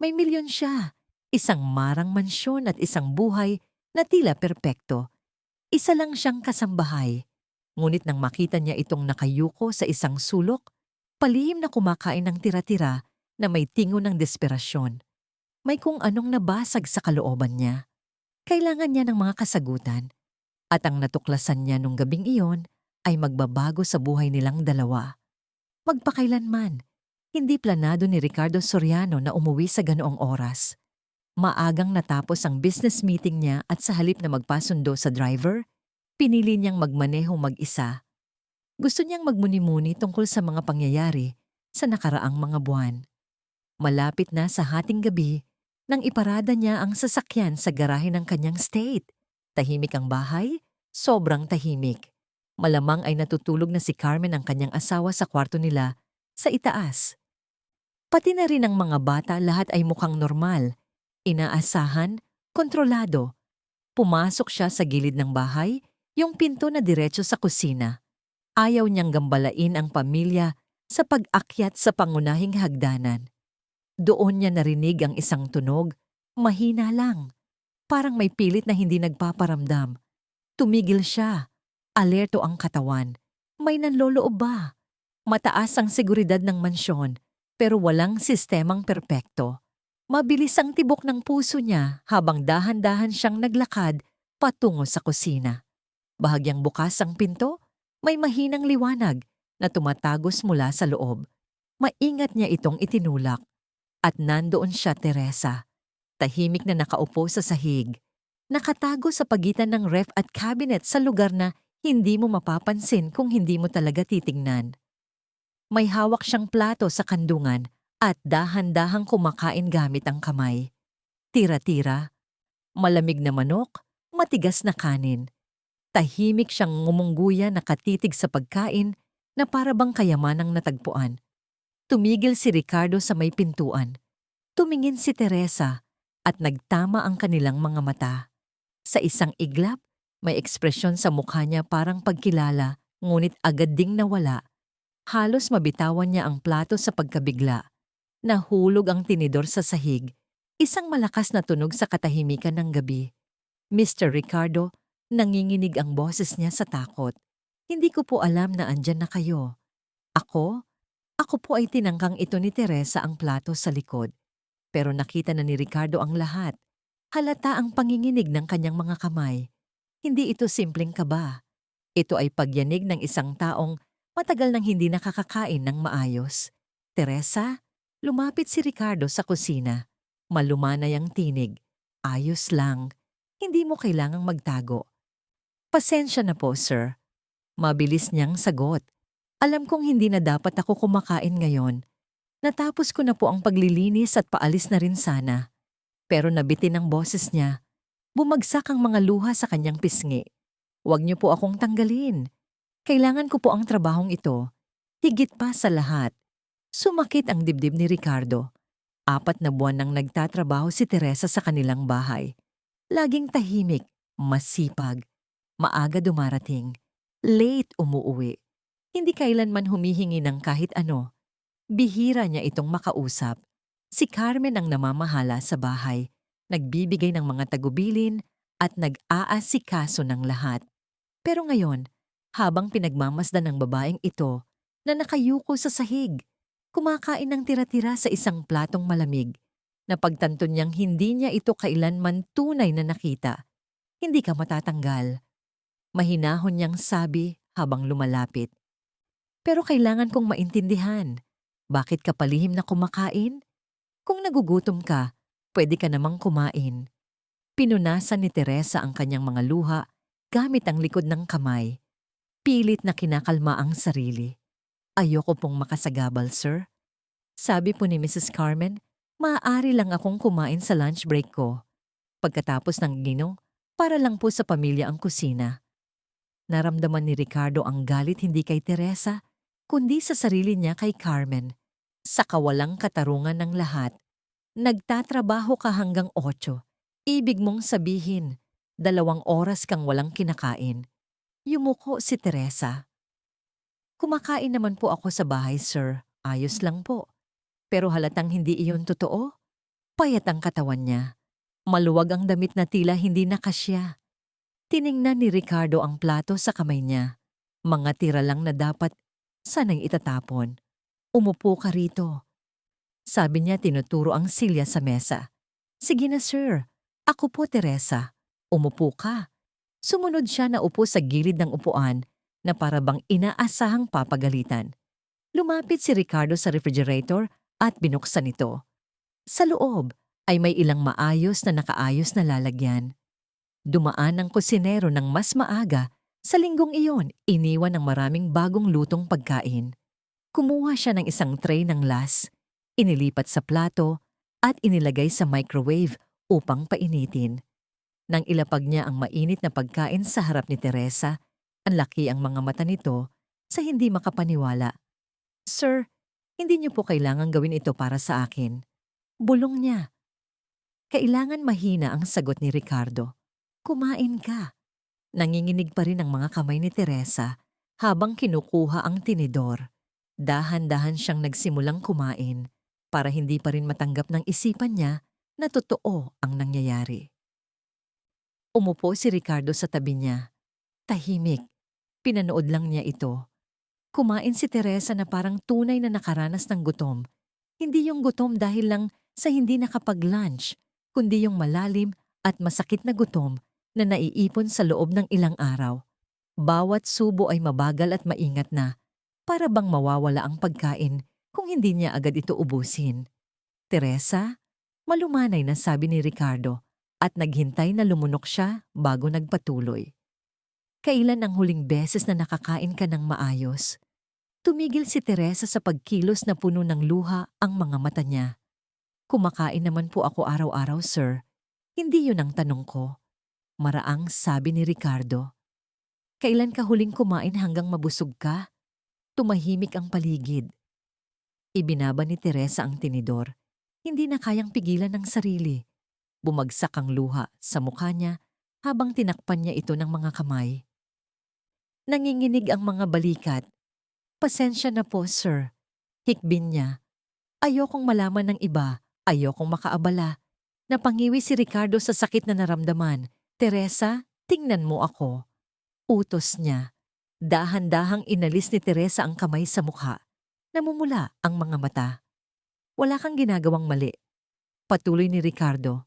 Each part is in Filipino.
May milyon siya. Isang marang mansyon at isang buhay na tila perpekto. Isa lang siyang kasambahay. Ngunit nang makita niya itong nakayuko sa isang sulok, palihim na kumakain ng tira-tira na may tingo ng desperasyon. May kung anong nabasag sa kalooban niya. Kailangan niya ng mga kasagutan. At ang natuklasan niya nung gabing iyon ay magbabago sa buhay nilang dalawa. Magpakailanman, hindi planado ni Ricardo Soriano na umuwi sa ganoong oras. Maagang natapos ang business meeting niya at sa halip na magpasundo sa driver, pinili niyang magmaneho mag-isa. Gusto niyang magmuni-muni tungkol sa mga pangyayari sa nakaraang mga buwan. Malapit na sa hating gabi nang iparada niya ang sasakyan sa garahe ng kanyang state. Tahimik ang bahay, sobrang tahimik. Malamang ay natutulog na si Carmen ang kanyang asawa sa kwarto nila sa itaas. Pati na rin ang mga bata lahat ay mukhang normal, inaasahan, kontrolado. Pumasok siya sa gilid ng bahay, yung pinto na diretso sa kusina. Ayaw niyang gambalain ang pamilya sa pag-akyat sa pangunahing hagdanan. Doon niya narinig ang isang tunog, mahina lang. Parang may pilit na hindi nagpaparamdam. Tumigil siya. Alerto ang katawan. May nanloloob ba? Mataas ang seguridad ng mansyon, pero walang sistemang perpekto. Mabilis ang tibok ng puso niya habang dahan-dahan siyang naglakad patungo sa kusina. Bahagyang bukas ang pinto, may mahinang liwanag na tumatagos mula sa loob. Maingat niya itong itinulak. At nandoon siya, Teresa. Tahimik na nakaupo sa sahig. Nakatago sa pagitan ng ref at cabinet sa lugar na hindi mo mapapansin kung hindi mo talaga titingnan. May hawak siyang plato sa kandungan at dahan-dahang kumakain gamit ang kamay. Tira-tira, malamig na manok, matigas na kanin. Tahimik siyang ngumungguya nakatitig sa pagkain na para bang kayamanang natagpuan. Tumigil si Ricardo sa may pintuan. Tumingin si Teresa at nagtama ang kanilang mga mata. Sa isang iglap, may ekspresyon sa mukha niya parang pagkilala, ngunit agad ding nawala. Halos mabitawan niya ang plato sa pagkabigla. Nahulog ang tinidor sa sahig. Isang malakas na tunog sa katahimikan ng gabi. Mr. Ricardo, nanginginig ang boses niya sa takot. Hindi ko po alam na andyan na kayo. Ako? Ako po ay tinangkang ito ni Teresa ang plato sa likod. Pero nakita na ni Ricardo ang lahat. Halata ang panginginig ng kanyang mga kamay. Hindi ito simpleng kaba. Ito ay pagyanig ng isang taong matagal nang hindi nakakakain ng maayos. Teresa, lumapit si Ricardo sa kusina. Malumanay ang tinig. Ayos lang. Hindi mo kailangang magtago. Pasensya na po, sir. Mabilis niyang sagot. Alam kong hindi na dapat ako kumakain ngayon. Natapos ko na po ang paglilinis at paalis na rin sana. Pero nabitin ang boses niya. Bumagsak ang mga luha sa kanyang pisngi. Huwag niyo po akong tanggalin. Kailangan ko po ang trabahong ito. Higit pa sa lahat. Sumakit ang dibdib ni Ricardo. 4 na buwan nang nagtatrabaho si Teresa sa kanilang bahay. Laging tahimik, masipag, maaga dumarating, late umuuwi. Hindi kailanman humihingi ng kahit ano. Bihira niya itong makausap. Si Carmen ang namamahala sa bahay, nagbibigay ng mga tagubilin at nag-aasikaso ng lahat. Pero ngayon, habang pinagmamasdan ng babaeng ito na nakayuko sa sahig, kumakain ng tira-tira sa isang platong malamig, napagtanto niyang hindi niya ito kailanman tunay na nakita. Hindi ka matatanggal. Mahinahon niyang sabi habang lumalapit. Pero kailangan kong maintindihan. Bakit ka palihim na kumakain? Kung nagugutom ka, pwede ka namang kumain. Pinunasan ni Teresa ang kanyang mga luha gamit ang likod ng kamay. Pilit na kinakalma ang sarili. Ayoko pong makasagabal, sir. Sabi po ni Mrs. Carmen, maaari lang akong kumain sa lunch break ko. Pagkatapos ng ginong, para lang po sa pamilya ang kusina. Naramdaman ni Ricardo ang galit hindi kay Teresa, kundi sa sarili niya kay Carmen. Sa kawalang katarungan ng lahat, nagtatrabaho ka hanggang 8. Ibig mong sabihin, 2 oras kang walang kinakain. Yumuko si Teresa. Kumakain naman po ako sa bahay, sir. Ayos lang po. Pero halatang hindi iyon totoo. Payat ang katawan niya. Maluwag ang damit na tila hindi nakasya. Tiningnan ni Ricardo ang plato sa kamay niya. Mga tira lang na dapat sana'y itatapon. Umupo ka rito. Sabi niya tinuturo ang silya sa mesa. Sige na sir, ako po Teresa. Umupo ka. Sumunod siya na upo sa gilid ng upuan na para bang inaasahang papagalitan. Lumapit si Ricardo sa refrigerator at binuksan ito. Sa loob ay may ilang maayos na nakaayos na lalagyan. Dumaan ang kusinero ng mas maaga. Sa linggong iyon, iniwan ng maraming bagong lutong pagkain. Kumuha siya ng isang tray ng las, inilipat sa plato at inilagay sa microwave upang painitin. Nang ilapag niya ang mainit na pagkain sa harap ni Teresa, ang laki ang mga mata nito sa hindi makapaniwala. Sir, hindi niyo po kailangan gawin ito para sa akin. Bulong niya. Kailangan mahina ang sagot ni Ricardo. Kumain ka. Nanginginig pa rin ang mga kamay ni Teresa habang kinukuha ang tinidor. Dahan-dahan siyang nagsimulang kumain para hindi pa rin matanggap ng isipan niya na totoo ang nangyayari. Umupo si Ricardo sa tabi niya. Tahimik. Pinanood lang niya ito. Kumain si Teresa na parang tunay na nakaranas ng gutom. Hindi yung gutom dahil lang sa hindi nakapag-lunch, kundi yung malalim at masakit na gutom na naiipon sa loob ng ilang araw. Bawat subo ay mabagal at maingat na, para bang mawawala ang pagkain kung hindi niya agad ito ubusin. Teresa, malumanay na sabi ni Ricardo at naghintay na lumunok siya bago nagpatuloy. Kailan ang huling beses na nakakain ka ng maayos? Tumigil si Teresa sa pagkilos na puno ng luha ang mga mata niya. Kumakain naman po ako araw-araw, sir. Hindi yun ang tanong ko. Maraang sabi ni Ricardo. Kailan ka huling kumain hanggang mabusog ka? Tumahimik ang paligid. Ibinaba ni Teresa ang tinidor. Hindi na kayang pigilan ng sarili. Bumagsak ang luha sa mukha niya habang tinakpan niya ito ng mga kamay. Nanginginig ang mga balikat. Pasensya na po, sir. Hikbin niya. Ayokong malaman ng iba. Ayokong makaabala. Napangiwi si Ricardo sa sakit na naramdaman. Teresa, tingnan mo ako. Utos niya. Dahan-dahang inalis ni Teresa ang kamay sa mukha. Namumula ang mga mata. Wala kang ginagawang mali. Patuloy ni Ricardo.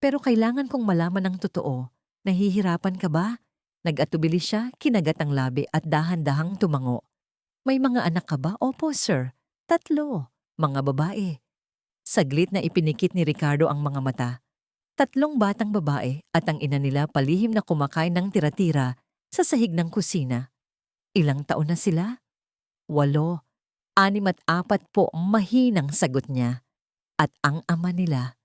Pero kailangan kong malaman ang totoo. Nahihirapan ka ba? Nag-atubili siya, kinagat ang labi at dahan-dahang tumango. May mga anak ka ba? Opo, sir. 3. Mga babae. Saglit na ipinikit ni Ricardo ang mga mata. 3 batang babae at ang ina nila palihim na kumakain ng tira-tira sa sahig ng kusina. Ilang taon na sila? 8, 6 at 4 po mahinang sagot niya. At ang ama nila.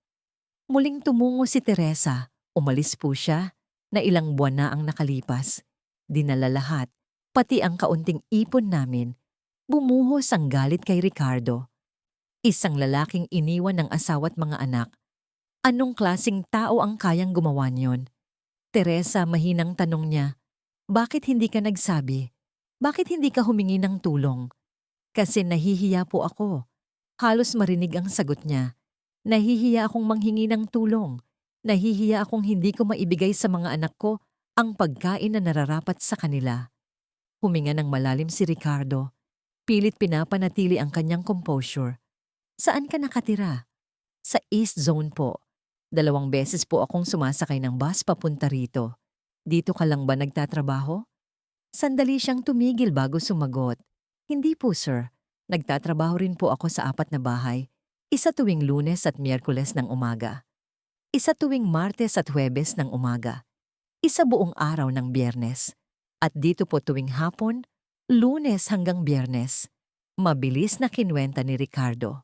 Muling tumungo si Teresa. Umalis po siya na ilang buwan na ang nakalipas. Dinala lahat, pati ang kaunting ipon namin. Bumuhos ang galit kay Ricardo. Isang lalaking iniwan ng asawa't mga anak. Anong klasing tao ang kayang gumawa niyon? Teresa, mahinang tanong niya. Bakit hindi ka nagsabi? Bakit hindi ka humingi ng tulong? Kasi nahihiya po ako. Halos marinig ang sagot niya. Nahihiya akong manghingi ng tulong. Nahihiya akong hindi ko maibigay sa mga anak ko ang pagkain na nararapat sa kanila. Huminga ng malalim si Ricardo. Pilit pinapanatili ang kanyang composure. Saan ka nakatira? Sa East Zone po. 2 beses po akong sumasakay ng bus papunta rito. Dito ka lang ba nagtatrabaho? Sandali siyang tumigil bago sumagot. Hindi po, sir. Nagtatrabaho rin po ako sa 4 na bahay. Isa tuwing Lunes at Miyerkules ng umaga. Isa tuwing Martes at Huwebes ng umaga. Isa buong araw ng Biyernes. At dito po tuwing hapon, Lunes hanggang Biyernes. Mabilis na kinwenta ni Ricardo.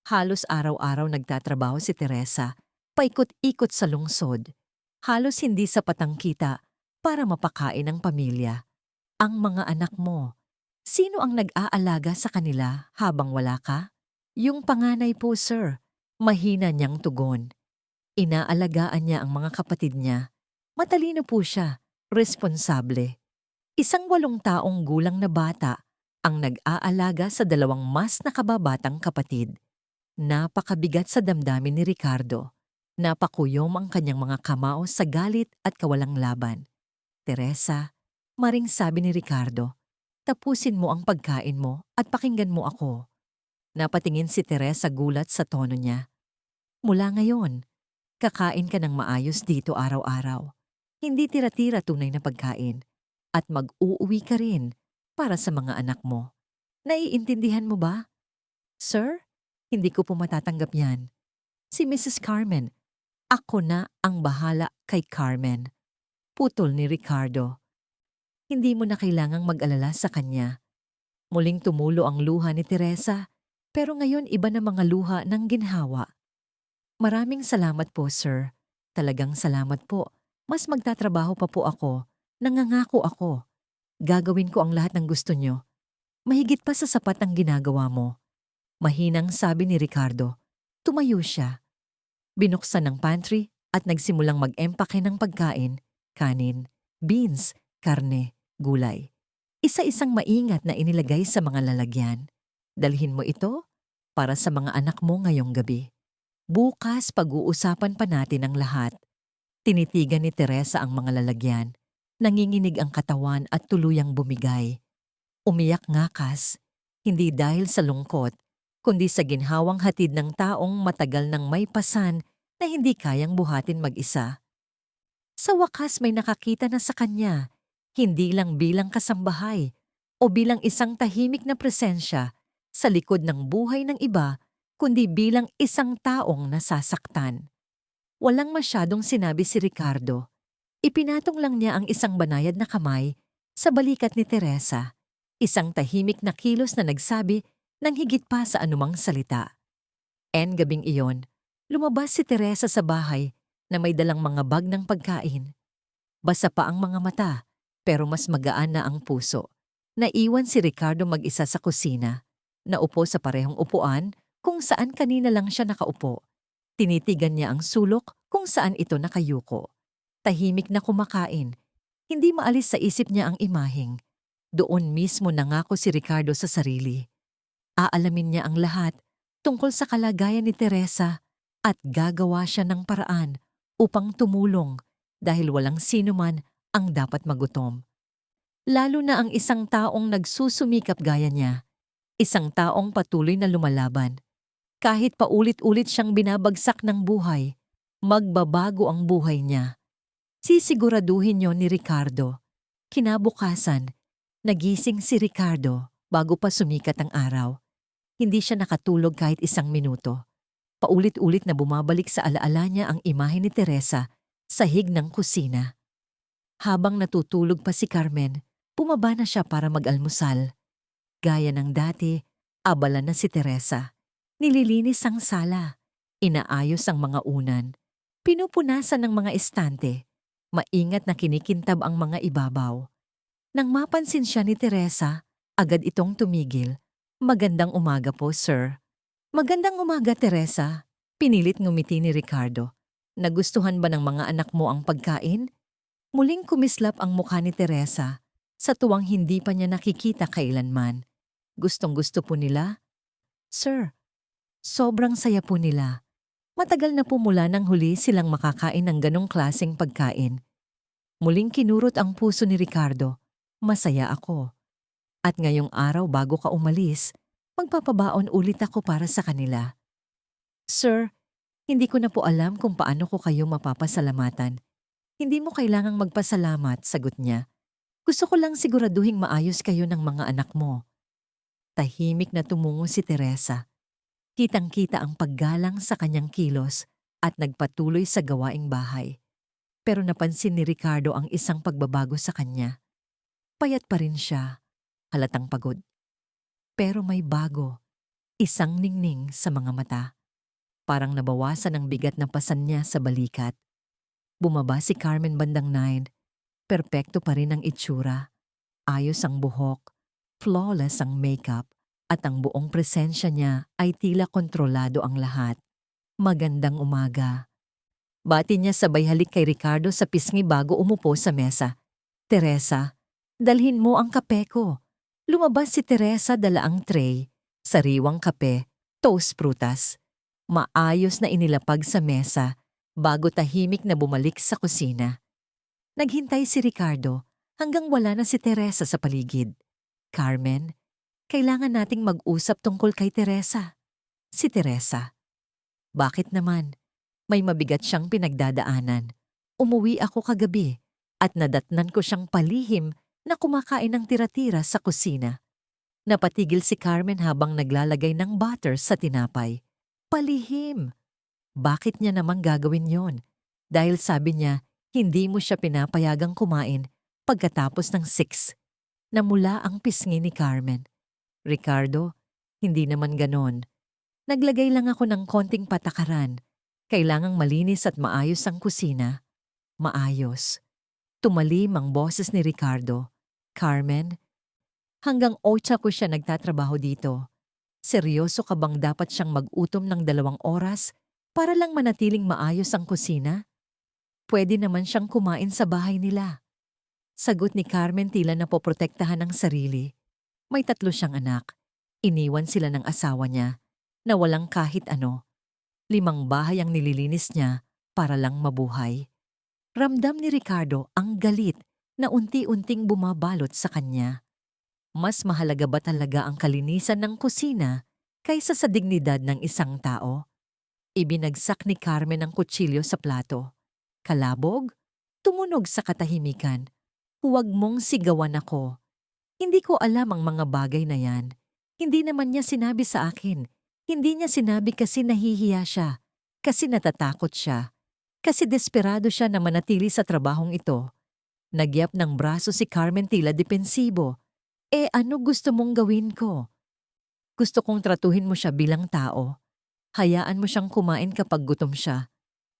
Halos araw-araw nagtatrabaho si Teresa, paikot-ikot sa lungsod. Halos hindi sapat ang kita para mapakain ang pamilya. Ang mga anak mo, sino ang nag-aalaga sa kanila habang wala ka? Yung panganay po, sir. Mahina niyang tugon. Inaalagaan niya ang mga kapatid niya. Matalino po siya, responsable. Isang 8 taong gulang na bata ang nag-aalaga sa 2 mas nakababatang kapatid. Napakabigat sa damdamin ni Ricardo. Napakuyom ang kanyang mga kamao sa galit at kawalang laban. Teresa, maring sabi ni Ricardo, tapusin mo ang pagkain mo at pakinggan mo ako. Napatingin si Teresa gulat sa tono niya. Mula ngayon, kakain ka ng maayos dito araw-araw. Hindi tira-tira tunay na pagkain. At mag-uuwi ka rin para sa mga anak mo. Naiintindihan mo ba? Sir, hindi ko po matatanggap yan. Si Mrs. Carmen, ako na ang bahala kay Carmen. Putol ni Ricardo. Hindi mo na kailangang mag-alala sa kanya. Muling tumulo ang luha ni Teresa, pero ngayon iba na mga luha ng ginhawa. Maraming salamat po, sir. Talagang salamat po. Mas magtatrabaho pa po ako. Nangangako ako. Gagawin ko ang lahat ng gusto nyo. Mahigit pa sa sapat ang ginagawa mo. Mahinang sabi ni Ricardo. Tumayo siya. Binuksan ng pantry at nagsimulang mag-empake ng pagkain, kanin, beans, karne, gulay. Isa-isang maingat na inilagay sa mga lalagyan. Dalhin mo ito para sa mga anak mo ngayong gabi. Bukas pag-uusapan pa natin ang lahat. Tinitigan ni Teresa ang mga lalagyan. Nanginginig ang katawan at tuluyang bumigay. Umiyak ngakas, hindi dahil sa lungkot, kundi sa ginhawang hatid ng taong matagal nang may pasan na hindi kayang buhatin mag-isa. Sa wakas may nakakita na sa kanya, hindi lang bilang kasambahay o bilang isang tahimik na presensya sa likod ng buhay ng iba, kundi bilang isang taong nasasaktan. Walang masyadong sinabi si Ricardo. Ipinatong lang niya ang isang banayad na kamay sa balikat ni Teresa, isang tahimik na kilos na nagsabi ng higit pa sa anumang salita. Gabing iyon, lumabas si Teresa sa bahay na may dalang mga bag ng pagkain. Basa pa ang mga mata, pero mas magaan na ang puso. Naiwan si Ricardo mag-isa sa kusina. Naupo sa parehong upuan kung saan kanina lang siya nakaupo. Tinitigan niya ang sulok kung saan ito nakayuko. Tahimik na kumakain. Hindi maalis sa isip niya ang imaheng. Doon mismo nangako si Ricardo sa sarili. Aalamin niya ang lahat tungkol sa kalagayan ni Teresa at gagawa siya ng paraan upang tumulong dahil walang sino man ang dapat magutom. Lalo na ang isang taong nagsusumikap gaya niya. Isang taong patuloy na lumalaban. Kahit paulit-ulit siyang binabagsak ng buhay, magbabago ang buhay niya. Sisiguraduhin niyo ni Ricardo. Kinabukasan, nagising si Ricardo bago pa sumikat ang araw. Hindi siya nakatulog kahit isang minuto. Paulit-ulit na bumabalik sa alaala niya ang imahe ni Teresa sa hig ng kusina. Habang natutulog pa si Carmen, bumaba na siya para mag-almusal. Gaya ng dati, abala na si Teresa. Nililinis ang sala, inaayos ang mga unan, pinupunasan ng mga estante, maingat na kinikintab ang mga ibabaw. Nang mapansin siya ni Teresa, agad itong tumigil. Magandang umaga po, sir. Magandang umaga, Teresa. Pinilit ngumiti ni Ricardo. Nagustuhan ba ng mga anak mo ang pagkain? Muling kumislap ang mukha ni Teresa, sa tuwang hindi pa niya nakikita kailanman. Gustong-gusto po nila? Sir, sobrang saya po nila. Matagal na po mula nang huli silang makakain ng ganong klaseng pagkain. Muling kinurot ang puso ni Ricardo. Masaya ako. At ngayong araw bago ka umalis, magpapabaon ulit ako para sa kanila. Sir, hindi ko na po alam kung paano ko kayo mapapasalamatan. Hindi mo kailangang magpasalamat, sagot niya. Gusto ko lang siguraduhing maayos kayo ng mga anak mo. Tahimik na tumungo si Teresa. Kitang-kita ang paggalang sa kanyang kilos at nagpatuloy sa gawaing bahay. Pero napansin ni Ricardo ang isang pagbabago sa kanya. Payat pa rin siya, halatang pagod. Pero may bago, isang ningning sa mga mata. Parang nabawasan ang bigat na pasan niya sa balikat. Bumaba si Carmen bandang 9. Perpekto pa rin ang itsura. Ayos ang buhok, flawless ang makeup, at ang buong presensya niya ay tila kontrolado ang lahat. Magandang umaga. Bati niya sabay halik kay Ricardo sa pisngi bago umupo sa mesa. Teresa, dalhin mo ang kape ko. Lumabas si Teresa dala ang tray, sariwang kape, toast prutas. Maayos na inilapag sa mesa bago tahimik na bumalik sa kusina. Naghintay si Ricardo hanggang wala na si Teresa sa paligid. Carmen, kailangan nating mag-usap tungkol kay Teresa. Si Teresa. Bakit naman? May mabigat siyang pinagdadaanan. Umuwi ako kagabi at nadatnan ko siyang palihim na kumakain ng tira-tira sa kusina. Napatigil si Carmen habang naglalagay ng butter sa tinapay. Palihim! Bakit niya namang gagawin yon? Dahil sabi niya, hindi mo siya pinapayagang kumain pagkatapos ng 6. Namula ang pisngi ni Carmen. Ricardo, hindi naman ganon. Naglagay lang ako ng konting patakaran. Kailangang malinis at maayos ang kusina. Maayos. Tumalim ang boses ni Ricardo. Carmen, hanggang 8 ko siya nagtatrabaho dito. Seryoso ka bang dapat siyang mag-utom ng 2 oras para lang manatiling maayos ang kusina? Pwede naman siyang kumain sa bahay nila. Sagot ni Carmen tila napoprotektahan ng sarili. May 3 siyang anak. Iniwan sila ng asawa niya na walang kahit ano. 5 bahay ang nililinis niya para lang mabuhay. Ramdam ni Ricardo ang galit na unti-unting bumabalot sa kanya. Mas mahalaga ba talaga ang kalinisan ng kusina kaysa sa dignidad ng isang tao? Ibinagsak ni Carmen ang kutsilyo sa plato. Kalabog? Tumunog sa katahimikan. Huwag mong sigawan ako. Hindi ko alam ang mga bagay na yan. Hindi naman niya sinabi sa akin. Hindi niya sinabi kasi nahihiya siya. Kasi natatakot siya. Kasi desperado siya na manatili sa trabahong ito. Nagyap ng braso si Carmen tila depensibo. Ano gusto mong gawin ko? Gusto kong tratuhin mo siya bilang tao. Hayaan mo siyang kumain kapag gutom siya.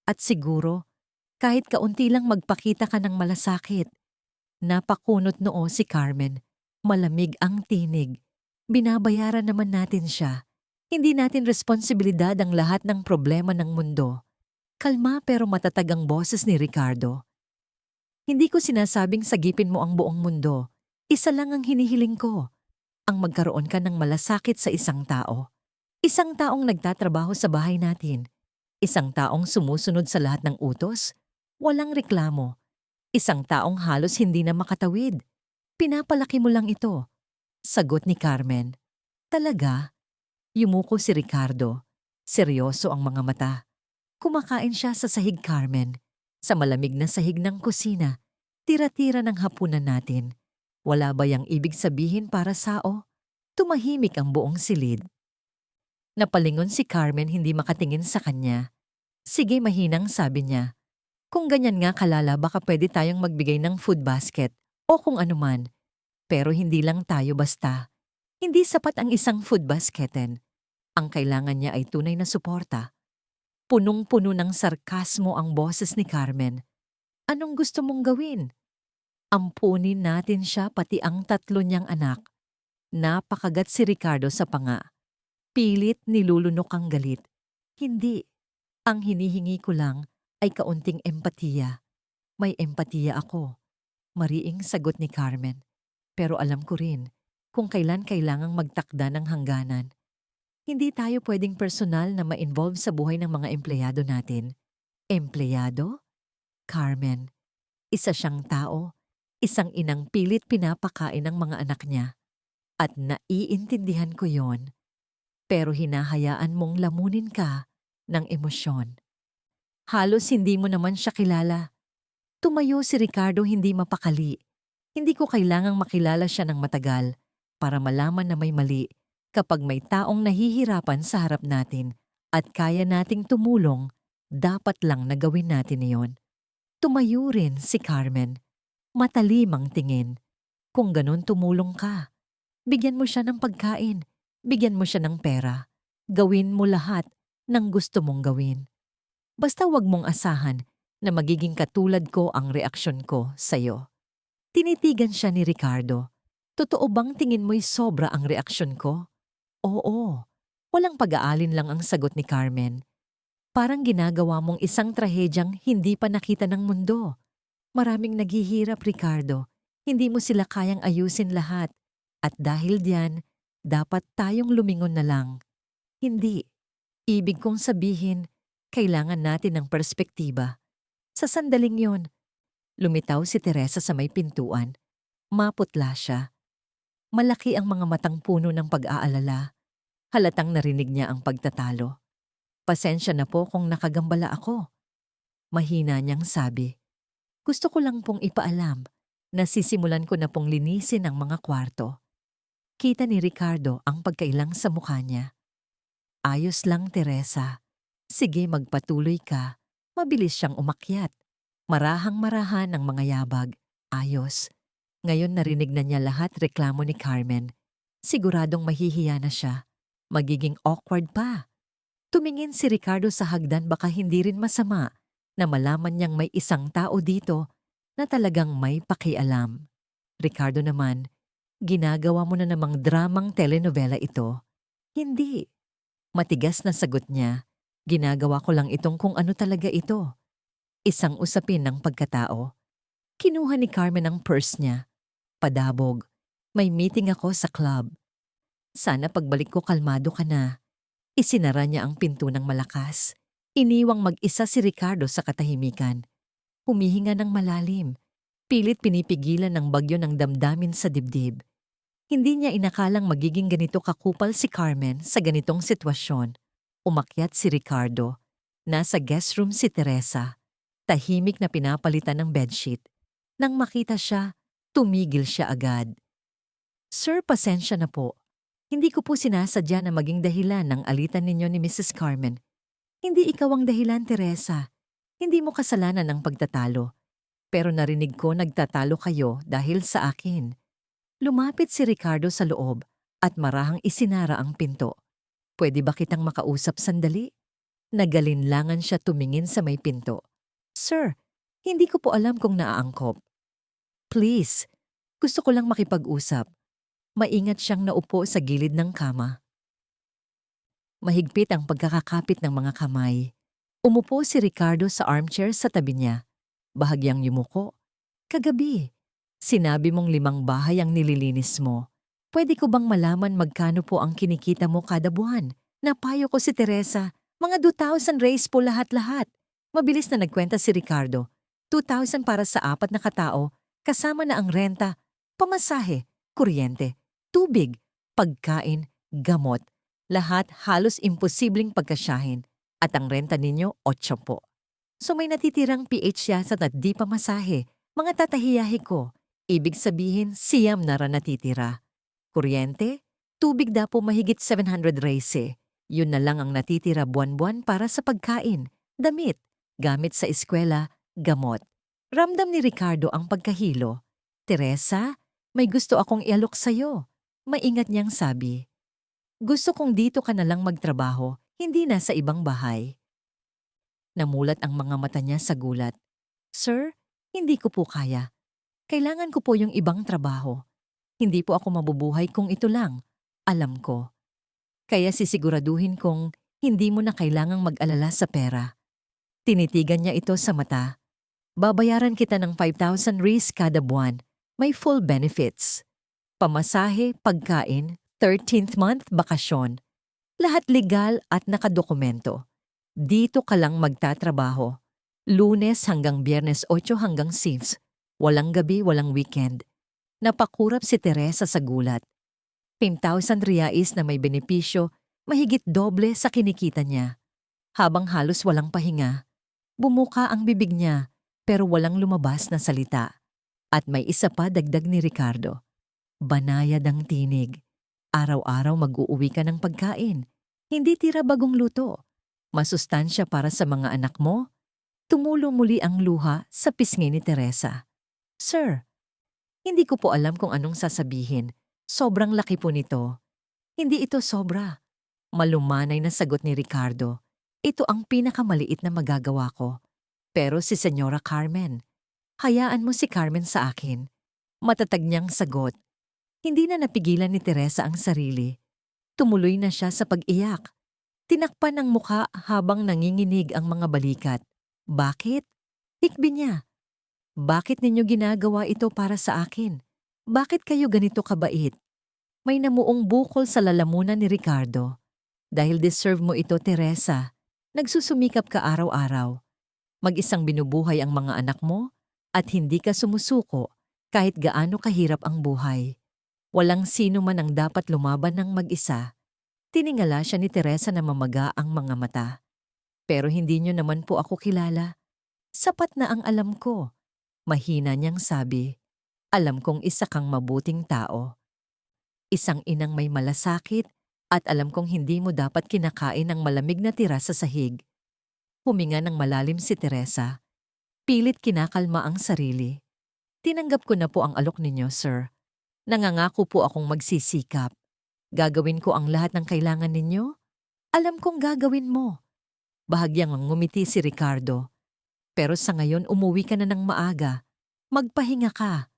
At siguro, kahit kaunti lang magpakita ka ng malasakit. Napakunot noo si Carmen. Malamig ang tinig. Binabayaran naman natin siya. Hindi natin responsibilidad ang lahat ng problema ng mundo. Kalma pero matatag ang boses ni Ricardo. Hindi ko sinasabing sagipin mo ang buong mundo. Isa lang ang hinihiling ko. Ang magkaroon ka ng malasakit sa isang tao. Isang taong nagtatrabaho sa bahay natin. Isang taong sumusunod sa lahat ng utos. Walang reklamo. Isang taong halos hindi na makatawid. Pinapalaki mo lang ito. Sagot ni Carmen. Talaga? Yumuko si Ricardo. Seryoso ang mga mata. Kumakain siya sa sahig, Carmen. Sa malamig na sahig ng kusina. Tira-tira ng hapunan natin. Wala ba yang ibig sabihin para sao? Tumahimik ang buong silid. Napalingon si Carmen hindi makatingin sa kanya. Sige, mahinang sabi niya. Kung ganyan nga kalala baka pwede tayong magbigay ng food basket o kung anuman. Pero hindi lang tayo basta. Hindi sapat ang isang food basketin. Ang kailangan niya ay tunay na suporta. Punong-puno ng sarkasmo ang boses ni Carmen. Anong gusto mong gawin? Ampunin natin siya pati ang 3 niyang anak. Napakagat si Ricardo sa panga. Pilit nilulunok ang galit. Hindi. Ang hinihingi ko lang ay kaunting empatiya. May empatiya ako. Mariing sagot ni Carmen. Pero alam ko rin kung kailan kailangang magtakda ng hangganan. Hindi tayo pwedeng personal na ma-involve sa buhay ng mga empleyado natin. Empleyado? Carmen. Isa siyang tao. Isang inang pilit pinapakain ng mga anak niya. At naiintindihan ko yon. Pero hinahayaan mong lamunin ka ng emosyon. Halos hindi mo naman siya kilala. Tumayo si Ricardo hindi mapakali. Hindi ko kailangang makilala siya ng matagal para malaman na may mali kapag may taong nahihirapan sa harap natin at kaya nating tumulong, dapat lang na gawin natin iyon. Tumayo rin si Carmen. Matalim ang tingin. Kung ganun tumulong ka, bigyan mo siya ng pagkain, bigyan mo siya ng pera. Gawin mo lahat ng gusto mong gawin. Basta wag mong asahan na magiging katulad ko ang reaksyon ko sa'yo. Tinitigan siya ni Ricardo. Totoo bang tingin mo'y sobra ang reaksyon ko? Oo. Walang pag-aalin lang ang sagot ni Carmen. Parang ginagawa mong isang trahedyang hindi pa nakita ng mundo. Maraming naghihirap, Ricardo. Hindi mo sila kayang ayusin lahat. At dahil diyan, dapat tayong lumingon na lang. Hindi. Ibig kong sabihin, kailangan natin ng perspektiba. Sa sandaling yon, lumitaw si Teresa sa may pintuan. Maputla siya. Malaki ang mga matang puno ng pag-aalala. Halatang narinig niya ang pagtatalo. Pasensya na po kung nakagambala ako. Mahina niyang sabi. Gusto ko lang pong ipaalam na sisimulan ko na pong linisin ang mga kwarto. Kita ni Ricardo ang pagkailang sa mukha niya. Ayos lang, Teresa. Sige, magpatuloy ka. Mabilis siyang umakyat. Marahang-marahan ang mga yabag. Ayos. Ngayon narinig na niya lahat reklamo ni Carmen. Siguradong mahihiya na siya. Magiging awkward pa. Tumingin si Ricardo sa hagdan, baka hindi rin masama na malaman niyang may isang tao dito na talagang may pakialam. Ricardo naman, ginagawa mo na namang dramang telenovela ito. Hindi. Matigas na sagot niya, ginagawa ko lang itong kung ano talaga ito. Isang usapin ng pagkatao. Kinuha ni Carmen ang purse niya. Padabog. May meeting ako sa club. Sana pagbalik ko kalmado ka na. Isinara niya ang pinto ng malakas. Iniwang mag-isa si Ricardo sa katahimikan. Humihinga ng malalim. Pilit pinipigilan ng bagyo ng damdamin sa dibdib. Hindi niya inakalang magiging ganito kakupal si Carmen sa ganitong sitwasyon. Umakyat si Ricardo. Nasa guest room si Teresa. Tahimik na pinapalitan ng bedsheet. Nang makita siya, tumigil siya agad. Sir, pasensya na po. Hindi ko po sinasadya na maging dahilan ng alitan ninyo ni Mrs. Carmen. Hindi ikaw ang dahilan, Teresa. Hindi mo kasalanan ang pagtatalo. Pero narinig ko nagtatalo kayo dahil sa akin. Lumapit si Ricardo sa loob at marahang isinara ang pinto. Pwede ba kitang makausap sandali? Nagalinlangan siya tumingin sa may pinto. Sir, hindi ko po alam kung naaangkop. Please, gusto ko lang makipag-usap. Maingat siyang naupo sa gilid ng kama. Mahigpit ang pagkakakapit ng mga kamay. Umupo si Ricardo sa armchair sa tabi niya. Bahagyang yumuko. Kagabi, sinabi mong 5 bahay ang nililinis mo. Pwede ko bang malaman magkano po ang kinikita mo kada buwan? Napayo ko si Teresa. Mga 2,000 raise po lahat-lahat. Mabilis na nagkwenta si Ricardo. 2,000 para sa 4 na katao, kasama na ang renta, pamasahe, kuryente, tubig, pagkain, gamot. Lahat halos imposibleng pagkasyahin. At ang renta ninyo, 8 po. So may natitirang PH yasat at di pamasahe. Mga tatahiyahe ko. Ibig sabihin, siyam na ra natitira. Kuryente, tubig dapo mahigit 700 raise. Yun na lang ang natitira buwan-buwan para sa pagkain, damit, gamit sa eskwela, gamot. Ramdam ni Ricardo ang pagkahilo. Teresa, may gusto akong ialok sa'yo. Maingat niyang sabi. Gusto kong dito ka na lang magtrabaho, hindi na sa ibang bahay. Namulat ang mga mata niya sa gulat. Sir, hindi ko po kaya. Kailangan ko po yung ibang trabaho. Hindi po ako mabubuhay kung ito lang. Alam ko. Kaya sisiguraduhin kong hindi mo na kailangang mag-alala sa pera. Tinitigan niya ito sa mata. Babayaran kita ng 5,000 RIS kada buwan. May full benefits. Pamasahe, pagkain, 13th month bakasyon. Lahat legal at nakadokumento. Dito ka lang magtatrabaho. Lunes hanggang Biyernes 8 hanggang 6. Walang gabi, walang weekend. Napakurap si Teresa sa gulat. 10,000 reais na may benepisyo, mahigit doble sa kinikita niya. Habang halos walang pahinga, bumuka ang bibig niya pero walang lumabas na salita. At may isa pa dagdag ni Ricardo. Banayad ang tinig. Araw-araw mag-uuwi ka ng pagkain. Hindi tira bagong luto. Masustansya para sa mga anak mo. Tumulo muli ang luha sa pisngi ni Teresa. Sir, hindi ko po alam kung anong sasabihin. Sobrang laki po nito. Hindi ito sobra. Malumanay na sagot ni Ricardo. Ito ang pinakamaliit na magagawa ko. Pero si Senyora Carmen, hayaan mo si Carmen sa akin. Matatag niyang sagot. Hindi na napigilan ni Teresa ang sarili. Tumuloy na siya sa pag-iyak. Tinakpan ang mukha habang nanginginig ang mga balikat. Bakit? Hikbi niya. Bakit ninyo ginagawa ito para sa akin? Bakit kayo ganito kabait? May namuong bukol sa lalamunan ni Ricardo. Dahil deserve mo ito, Teresa. Nagsusumikap ka araw-araw. Mag-isang binubuhay ang mga anak mo at hindi ka sumusuko kahit gaano kahirap ang buhay. Walang sino man ang dapat lumaban ng mag-isa. Tiningala siya ni Teresa na mamaga ang mga mata. Pero hindi niyo naman po ako kilala. Sapat na ang alam ko. Mahina niyang sabi. Alam kong isa kang mabuting tao. Isang inang may malasakit at alam kong hindi mo dapat kinakain ng malamig na tira sa sahig. Huminga ng malalim si Teresa. Pilit kinakalma ang sarili. Tinanggap ko na po ang alok ninyo, sir. Nangangako po akong magsisikap. Gagawin ko ang lahat ng kailangan ninyo. Alam kong gagawin mo. Bahagyang ngumiti si Ricardo. Pero sa ngayon umuwi ka na ng maaga. Magpahinga ka.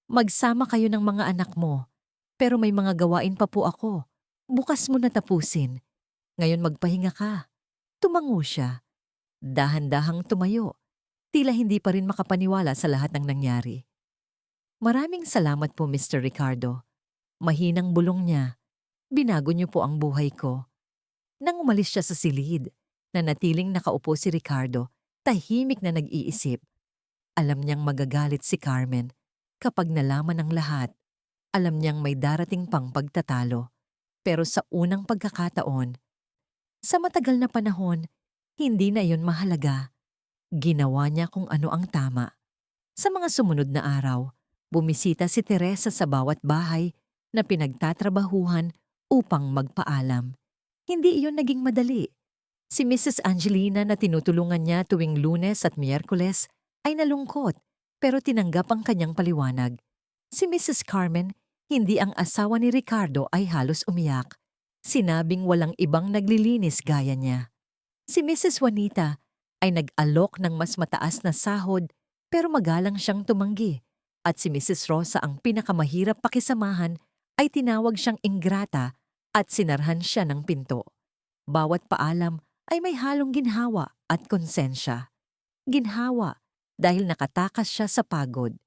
Magsama kayo ng mga anak mo. Pero may mga gawain pa po ako. Bukas mo na tapusin. Ngayon magpahinga ka. Tumango siya. Dahan-dahang tumayo. Tila hindi pa rin makapaniwala sa lahat ng nangyari. Maraming salamat po, Mr. Ricardo. Mahinang bulong niya. Binago niyo po ang buhay ko. Nang umalis siya sa silid, nanatiling nakaupo si Ricardo, tahimik na nag-iisip. Alam niyang magagalit si Carmen kapag nalaman ng lahat. Alam niyang may darating pang pagtatalo. Pero sa unang pagkakataon, sa matagal na panahon, hindi na iyon mahalaga. Ginawa niya kung ano ang tama. Sa mga sumunod na araw, bumisita si Teresa sa bawat bahay na pinagtatrabahuhan upang magpaalam. Hindi iyon naging madali. Si Mrs. Angelina na tinutulungan niya tuwing Lunes at Miyerkules ay nalungkot pero tinanggap ang kanyang paliwanag. Si Mrs. Carmen, hindi ang asawa ni Ricardo ay halos umiyak. Sinabing walang ibang naglilinis gaya niya. Si Mrs. Juanita ay nag-alok ng mas mataas na sahod pero magalang siyang tumanggi. At si Mrs. Rosa ang pinakamahirap pakisamahan ay tinawag siyang ingrata at sinarhan siya ng pinto. Bawat paalam ay may halong ginhawa at konsensya. Ginhawa dahil nakatakas siya sa pagod.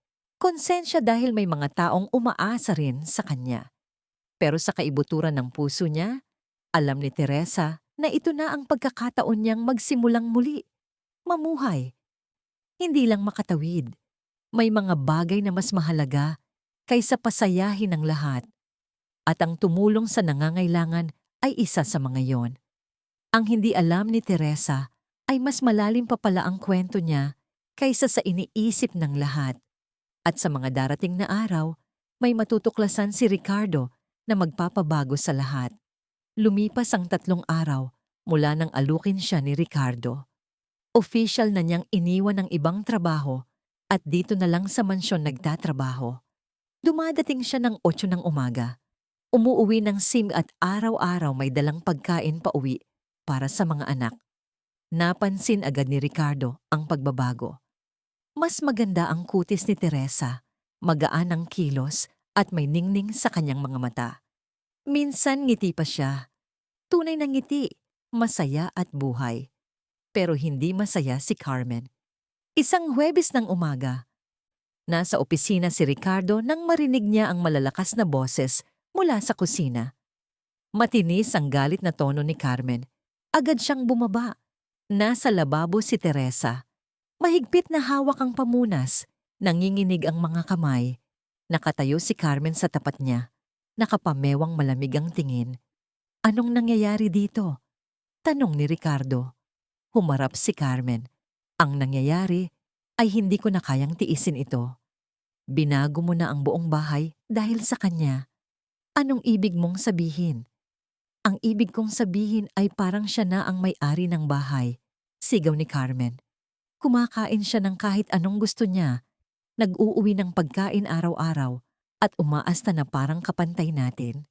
Konsensya dahil may mga taong umaasa rin sa kanya. Pero sa kaibuturan ng puso niya, alam ni Teresa na ito na ang pagkakataon niyang magsimulang muli. Mamuhay. Hindi lang makatawid. May mga bagay na mas mahalaga kaysa pasayahin ang lahat. At ang tumulong sa nangangailangan ay isa sa mga yon. Ang hindi alam ni Teresa ay mas malalim pa pala ang kwento niya kaysa sa iniisip ng lahat. At sa mga darating na araw, may matutuklasan si Ricardo na magpapabago sa lahat. Lumipas ang 3 araw mula nang alukin siya ni Ricardo. Official na niyang iniwan ang ibang trabaho at dito na lang sa mansyon nagtatrabaho. Dumadating siya ng 8 ng umaga. Umuuwi ng sim at araw-araw may dalang pagkain pauwi para sa mga anak. Napansin agad ni Ricardo ang pagbabago. Mas maganda ang kutis ni Teresa, magaan ang kilos at may ningning sa kanyang mga mata. Minsan ngiti pa siya. Tunay na ngiti, masaya at buhay. Pero hindi masaya si Carmen. Isang Huwebes ng umaga, nasa opisina si Ricardo nang marinig niya ang malalakas na boses mula sa kusina. Matinis ang galit na tono ni Carmen. Agad siyang bumaba. Nasa lababo si Teresa. Mahigpit na hawak ang pamunas. Nanginginig ang mga kamay. Nakatayo si Carmen sa tapat niya. Nakapamewang malamig ang tingin. Anong nangyayari dito? Tanong ni Ricardo. Humarap si Carmen. Ang nangyayari ay hindi ko na kayang tiisin ito. Binago mo na ang buong bahay dahil sa kanya. Anong ibig mong sabihin? Ang ibig kong sabihin ay parang siya na ang may-ari ng bahay. Sigaw ni Carmen. Kumakain siya ng kahit anong gusto niya. Nag-uuwi ng pagkain araw-araw at umaasta na parang kapantay natin.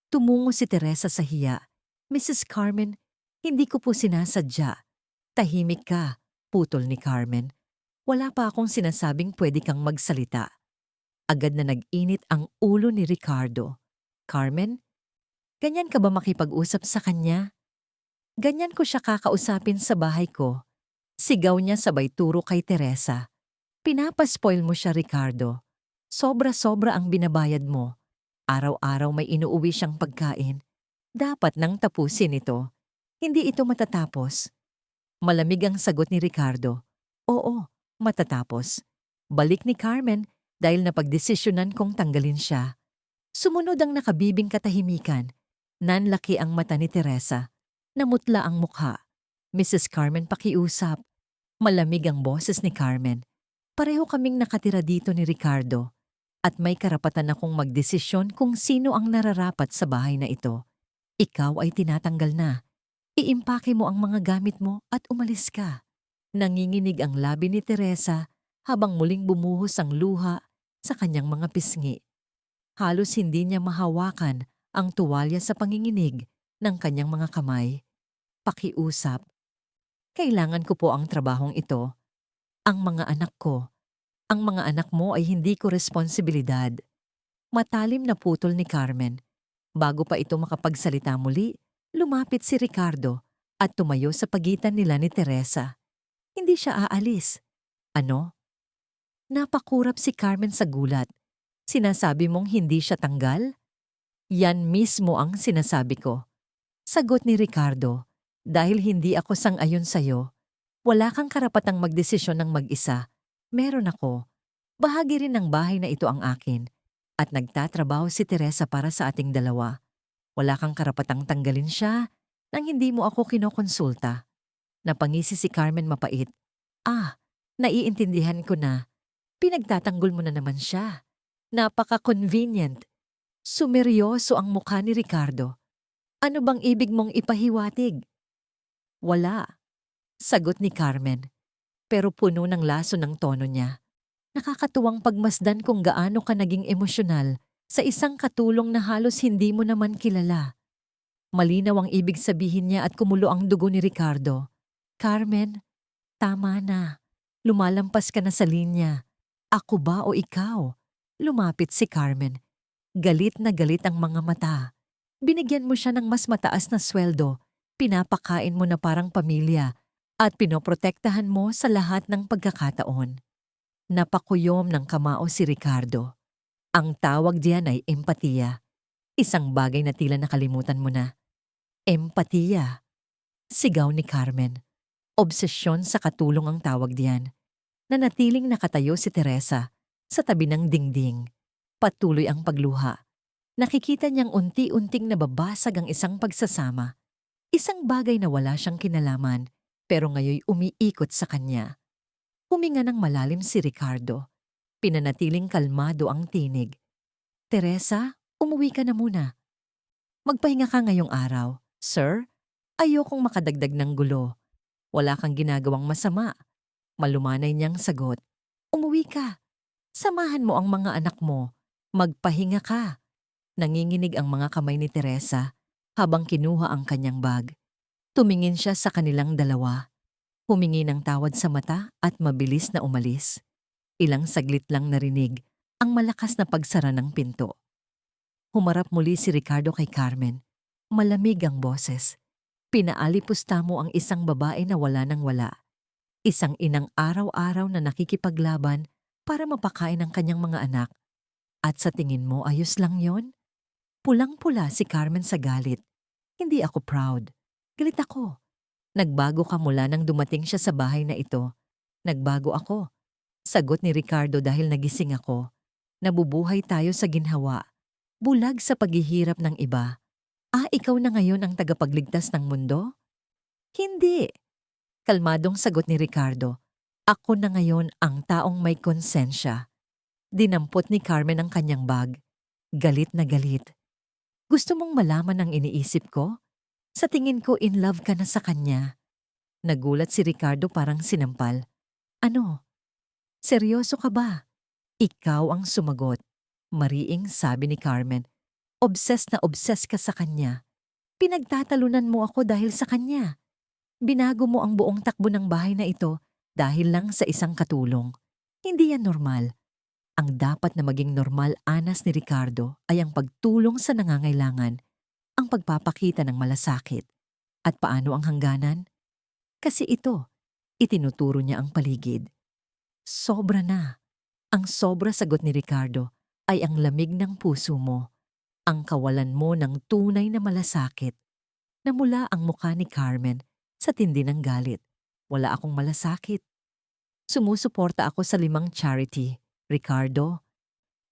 Tumungo si Teresa sa hiya. Mrs. Carmen, hindi ko po sinasadya. Tahimik ka, putol ni Carmen. Wala pa akong sinasabing pwede kang magsalita. Agad na nag-init ang ulo ni Ricardo. Carmen, ganyan ka ba makipag-usap sa kanya? Ganyan ko siya kakausapin sa bahay ko. Sigaw niya sabay turo kay Teresa. Pinapaspoil mo siya, Ricardo. Sobra-sobra ang binabayad mo. Araw-araw may inuuwi siyang pagkain. Dapat nang tapusin ito. Hindi ito matatapos. Malamig ang sagot ni Ricardo. Oo, matatapos. Balik ni Carmen dahil napagdesisyonan kong tanggalin siya. Sumunod ang nakabibing katahimikan. Nanlaki ang mata ni Teresa. Namutla ang mukha. Mrs. Carmen pakiusap. Malamig ang boses ni Carmen. Pareho kaming nakatira dito ni Ricardo. At may karapatan akong magdesisyon kung sino ang nararapat sa bahay na ito. Ikaw ay tinatanggal na. Iimpake mo ang mga gamit mo at umalis ka. Nanginginig ang labi ni Teresa habang muling bumuhos ang luha sa kanyang mga pisngi. Halos hindi niya mahawakan ang tuwalya sa panginginig ng kanyang mga kamay. Pakiusap. Kailangan ko po ang trabahong ito. Ang mga anak ko. Ang mga anak mo ay hindi ko responsibilidad. Matalim na putol ni Carmen. Bago pa ito makapagsalita muli, lumapit si Ricardo at tumayo sa pagitan nila ni Teresa. Hindi siya aalis. Ano? Napakurap si Carmen sa gulat. Sinasabi mong hindi siya tanggal? Yan mismo ang sinasabi ko. Sagot ni Ricardo, dahil hindi ako sang-ayon sa'yo, wala kang karapatang magdesisyon ng mag-isa. Meron ako. Bahagi rin ng bahay na ito ang akin. At nagtatrabaho si Teresa para sa ating dalawa. Wala kang karapatang tanggalin siya nang hindi mo ako kinokonsulta. Napangisi si Carmen mapait. Naiintindihan ko na. Pinagtatanggol mo na naman siya. Napaka-convenient. Sumeryoso ang mukha ni Ricardo. Ano bang ibig mong ipahiwatig? Wala. Sagot ni Carmen. Pero puno ng laso ng tono niya. Nakakatuwang pagmasdan kung gaano ka naging emosyonal sa isang katulong na halos hindi mo naman kilala. Malinaw ang ibig sabihin niya at kumulo ang dugo ni Ricardo. Carmen, tama na. Lumalampas ka na sa linya. Ako ba o ikaw? Lumapit si Carmen. Galit na galit ang mga mata. Binigyan mo siya ng mas mataas na sweldo, pinapakain mo na parang pamilya, at pinoprotektahan mo sa lahat ng pagkakataon. Napakuyom ng kamao si Ricardo. Ang tawag diyan ay empatiya. Isang bagay na tila nakalimutan mo na. Empatiya. Sigaw ni Carmen. Obsesyon sa katulong ang tawag diyan. Nanatiling nakatayo si Teresa sa tabi ng dingding. Patuloy ang pagluha. Nakikita niyang unti-unting nababasag ang isang pagsasama. Isang bagay na wala siyang kinalaman pero ngayoy umiikot sa kanya. Huminga ng malalim si Ricardo. Pinanatiling kalmado ang tinig. Teresa, umuwi ka na muna. Magpahinga ka ngayong araw. Sir, ayokong makadagdag ng gulo. Wala kang ginagawang masama. Malumanay niyang sagot. Umuwi ka. Samahan mo ang mga anak mo. Magpahinga ka. Nanginginig ang mga kamay ni Teresa habang kinuha ang kanyang bag. Tumingin siya sa kanilang dalawa. Humingi ng tawad sa mata at mabilis na umalis. Ilang saglit lang narinig ang malakas na pagsara ng pinto. Humarap muli si Ricardo kay Carmen. Malamig ang boses. Pinaalipusta mo ang isang babae na wala nang wala. Isang inang araw-araw na nakikipaglaban para mapakain ang kanyang mga anak. At sa tingin mo ayos lang yon? Pulang-pula si Carmen sa galit. Hindi ako proud. Galit ako. Nagbago ka mula nang dumating siya sa bahay na ito. Nagbago ako. Sagot ni Ricardo dahil nagising ako. Nabubuhay tayo sa ginhawa. Bulag sa paghihirap ng iba. Ikaw na ngayon ang tagapagligtas ng mundo? Hindi. Kalmadong sagot ni Ricardo. Ako na ngayon ang taong may konsensya. Dinampot ni Carmen ang kanyang bag. Galit na galit. Gusto mong malaman ang iniisip ko? Sa tingin ko in love ka na sa kanya. Nagulat si Ricardo parang sinampal. Ano? Seryoso ka ba? Ikaw ang sumagot. Mariing sabi ni Carmen. Obsessed na obsessed ka sa kanya. Pinagtatalunan mo ako dahil sa kanya. Binago mo ang buong takbo ng bahay na ito dahil lang sa isang katulong. Hindi yan normal. Ang dapat na maging normal anas ni Ricardo ay ang pagtulong sa nangangailangan, ang pagpapakita ng malasakit. At paano ang hangganan? Kasi ito, itinuturo niya ang paligid. Sobra na. Ang sobra sagot ni Ricardo ay ang lamig ng puso mo. Ang kawalan mo ng tunay na malasakit. Namula ang mukha ni Carmen sa tindi ng galit. Wala akong malasakit. Sumusuporta ako sa 5 charity. Ricardo,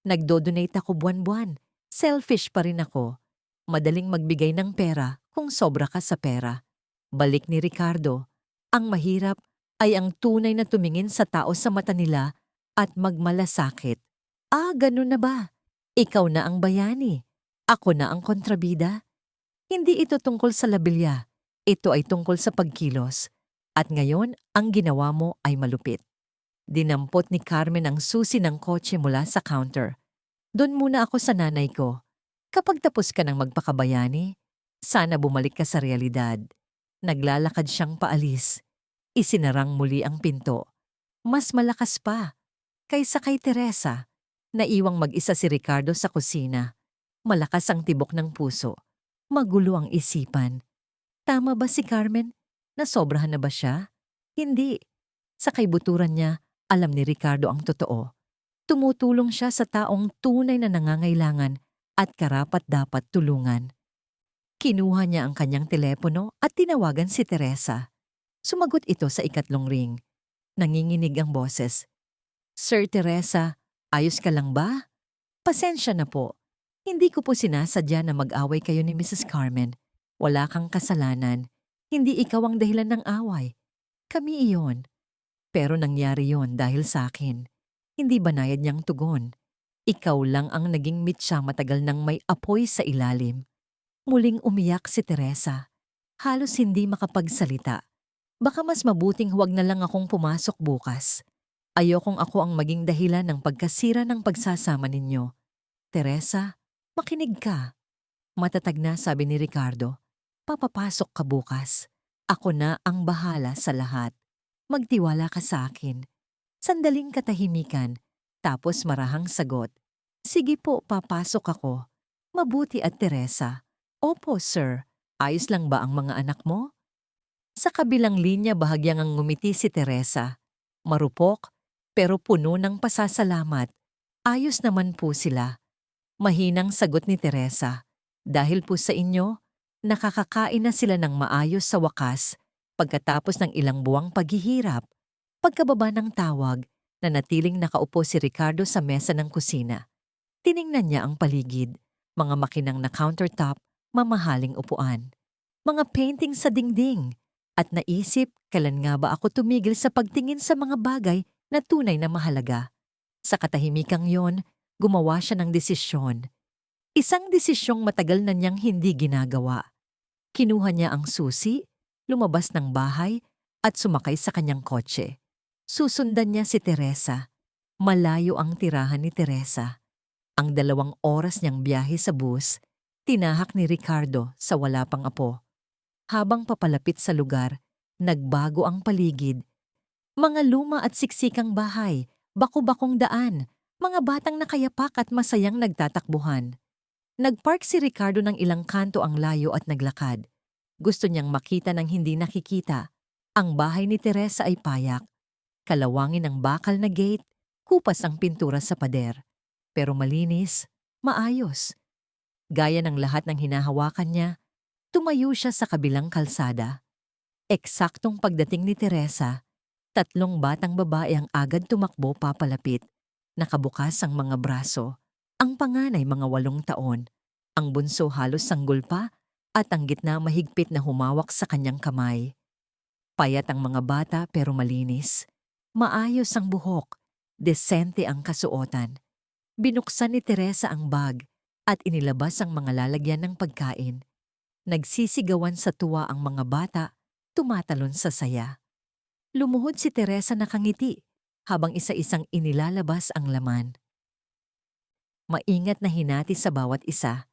nagdo-donate ako buwan-buwan. Selfish pa rin ako. Madaling magbigay ng pera kung sobra ka sa pera. Balik ni Ricardo, ang mahirap ay ang tunay na tumingin sa tao sa mata nila at magmalasakit. Ah, ganun na ba? Ikaw na ang bayani. Ako na ang kontrabida. Hindi ito tungkol sa labilya. Ito ay tungkol sa pagkilos. At ngayon, ang ginawa mo ay malupit. Dinampot ni Carmen ang susi ng kotse mula sa counter. Doon muna ako sa nanay ko. Kapag tapos ka ng magpakabayani, sana bumalik ka sa realidad. Naglalakad siyang paalis. Isinarang muli ang pinto. Mas malakas pa kaysa kay Teresa. Naiwang mag-isa si Ricardo sa kusina. Malakas ang tibok ng puso. Magulo ang isipan. Tama ba si Carmen? Nasobrahan na ba siya? Hindi. Sa kaibuturan niya, alam ni Ricardo ang totoo. Tumutulong siya sa taong tunay na nangangailangan at karapat-dapat tulungan. Kinuha niya ang kanyang telepono at tinawagan si Teresa. Sumagot ito sa ikatlong ring. Nanginginig ang boses. Sir Teresa, ayos ka lang ba? Pasensya na po. Hindi ko po sinasadya na mag-away kayo ni Mrs. Carmen. Wala kang kasalanan. Hindi ikaw ang dahilan ng away. Kami iyon. Pero nangyari yon dahil sa akin. Hindi banayad niyang tugon. Ikaw lang ang naging mitsa matagal nang may apoy sa ilalim. Muling umiyak si Teresa. Halos hindi makapagsalita. Baka mas mabuting huwag na lang akong pumasok bukas. Ayokong ako ang maging dahilan ng pagkasira ng pagsasama ninyo. Teresa, makinig ka. Matatag na sabi ni Ricardo. Papapasok ka bukas. Ako na ang bahala sa lahat. Magtiwala ka sa akin. Sandaling katahimikan, tapos marahang sagot. Sige po, papasok ako. Mabuti at Teresa. Opo, sir. Ayos lang ba ang mga anak mo? Sa kabilang linya bahagyang ang ngumiti si Teresa. Marupok, pero puno ng pasasalamat. Ayos naman po sila. Mahinang sagot ni Teresa. Dahil po sa inyo, nakakakain na sila ng maayos sa wakas pagkatapos ng ilang buwang paghihirap. Pagkababa ng tawag, nanatiling nakaupo si Ricardo sa mesa ng kusina. Tiningnan niya ang paligid, mga makinang na countertop, mamahaling upuan, mga painting sa dingding, at naisip kailan nga ba ako tumigil sa pagtingin sa mga bagay na tunay na mahalaga. Sa katahimikang yon, gumawa siya ng desisyon. Isang desisyong matagal na niyang hindi ginagawa. Kinuha niya ang susi, lumabas ng bahay, at sumakay sa kanyang kotse. Susundan niya si Teresa. Malayo ang tirahan ni Teresa. Ang 2 oras niyang biyahe sa bus, tinahak ni Ricardo sa wala pang apo. Habang papalapit sa lugar, nagbago ang paligid. Mga luma at siksikang bahay, baku-bakong daan, mga batang nakayapak at masayang nagtatakbuhan. Nagpark si Ricardo ng ilang kanto ang layo at naglakad. Gusto niyang makita ng hindi nakikita. Ang bahay ni Teresa ay payak. Kalawangin ang bakal na gate, kupas ang pintura sa pader. Pero malinis, maayos. Gaya ng lahat ng hinahawakan niya, tumayo siya sa kabilang kalsada. Eksaktong pagdating ni Teresa, 3 batang babae ang agad tumakbo papalapit. Nakabukas ang mga braso. Ang panganay mga 8 taon. Ang bunso halos sanggol pa at ang gitna mahigpit na humawak sa kanyang kamay. Payat ang mga bata pero malinis. Maayos ang buhok. Desente ang kasuotan. Binuksan ni Teresa ang bag at inilabas ang mga lalagyan ng pagkain. Nagsisigawan sa tuwa ang mga bata, tumatalon sa saya. Lumuhod si Teresa nakangiti habang isa-isang inilalabas ang laman. Maingat na hinati sa bawat isa.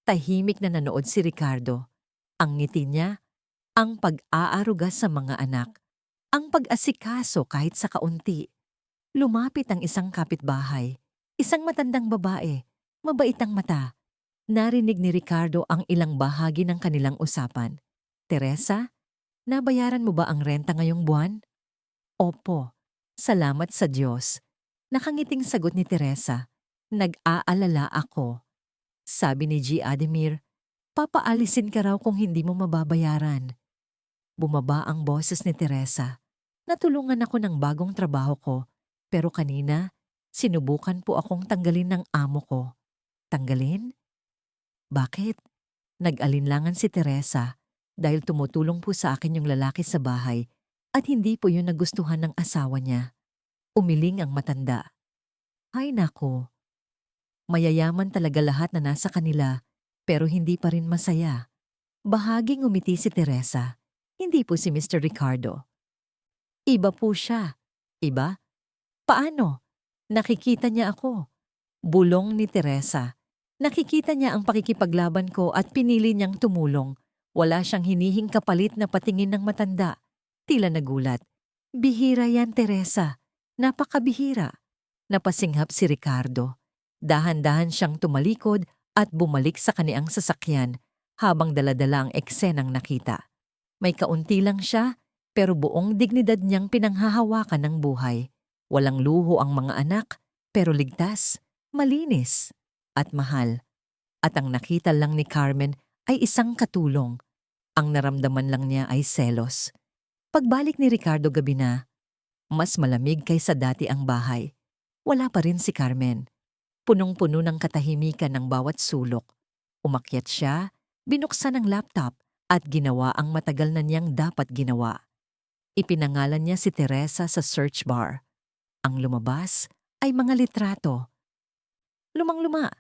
Tahimik na nanood si Ricardo. Ang ngiti niya, ang pag-aaruga sa mga anak, ang pag-asikaso kahit sa kaunti. Lumapit ang isang kapitbahay, isang matandang babae, mabait ang mata. Narinig ni Ricardo ang ilang bahagi ng kanilang usapan. Teresa, nabayaran mo ba ang renta ngayong buwan? Opo, salamat sa Diyos. Nakangiting sagot ni Teresa. Nag-aalala ako. Sabi ni G. Ademir, papaalisin ka raw kung hindi mo mababayaran. Bumaba ang boses ni Teresa. Natulungan ako ng bagong trabaho ko, pero kanina, sinubukan po akong tanggalin ng amo ko. Tanggalin? Bakit? Nag-alinlangan si Teresa dahil tumutulong po sa akin yung lalaki sa bahay at hindi po yun nagustuhan ng asawa niya. Umiling ang matanda. Ay nako, mayayaman talaga lahat na nasa kanila pero hindi pa rin masaya. Bahaging umiti si Teresa, hindi po si Mr. Ricardo. Iba po siya. Iba? Paano? Nakikita niya ako. Bulong ni Teresa. Nakikita niya ang pakikipaglaban ko at pinili niyang tumulong. Wala siyang hinihing kapalit na patingin ng matanda. Tila nagulat. Bihira yan, Teresa. Napakabihira. Napasinghap si Ricardo. Dahan-dahan siyang tumalikod at bumalik sa kaniang sasakyan habang daladala ang eksenang nakita. May kaunti lang siya pero buong dignidad niyang pinanghahawakan ng buhay. Walang luho ang mga anak pero ligtas, malinis at mahal. At ang nakita lang ni Carmen ay isang katulong. Ang naramdaman lang niya ay selos. Pagbalik ni Ricardo gabi na, mas malamig kaysa dati ang bahay. Wala pa rin si Carmen. Punong-puno ng katahimikan ng bawat sulok. Umakyat siya, binuksan ang laptop at ginawa ang matagal na niyang dapat ginawa. Ipinangalan niya si Teresa sa search bar. Ang lumabas ay mga litrato. Lumang-luma,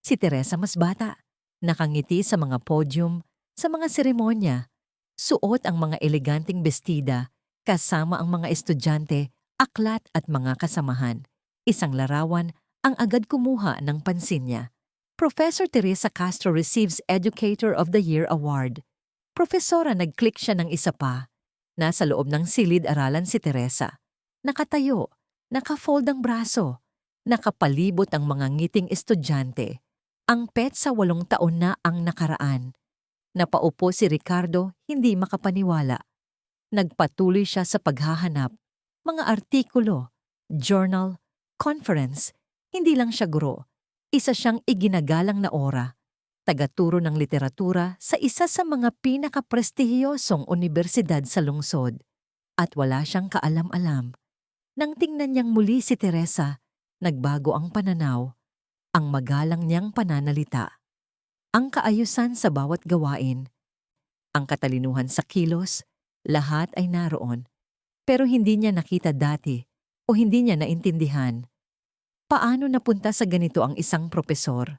si Teresa mas bata. Nakangiti sa mga podium, sa mga seremonya. Suot ang mga eleganting bestida, kasama ang mga estudyante, aklat at mga kasamahan. Isang larawan ang agad kumuha ng pansin niya. Professor Teresa Castro receives Educator of the Year Award. Profesora, nag-click siya ng isa pa. Nasa loob ng silid-aralan si Teresa. Nakatayo, nakafold ang braso, nakapalibot ang mga ngiting estudyante. Ang petsa 8 taon na ang nakaraan. Napaupo si Ricardo, hindi makapaniwala. Nagpatuloy siya sa paghahanap. Mga artikulo, journal, conference. Hindi lang siya guro. Isa siyang iginagalang na ora. Tagaturo ng literatura sa isa sa mga pinakaprestihiyosong universidad sa lungsod. At wala siyang kaalam-alam. Nang tingnan niyang muli si Teresa, nagbago ang pananaw. Ang magalang niyang pananalita. Ang kaayusan sa bawat gawain. Ang katalinuhan sa kilos, lahat ay naroon. Pero hindi niya nakita dati o hindi niya naintindihan. Paano napunta sa ganito ang isang propesor?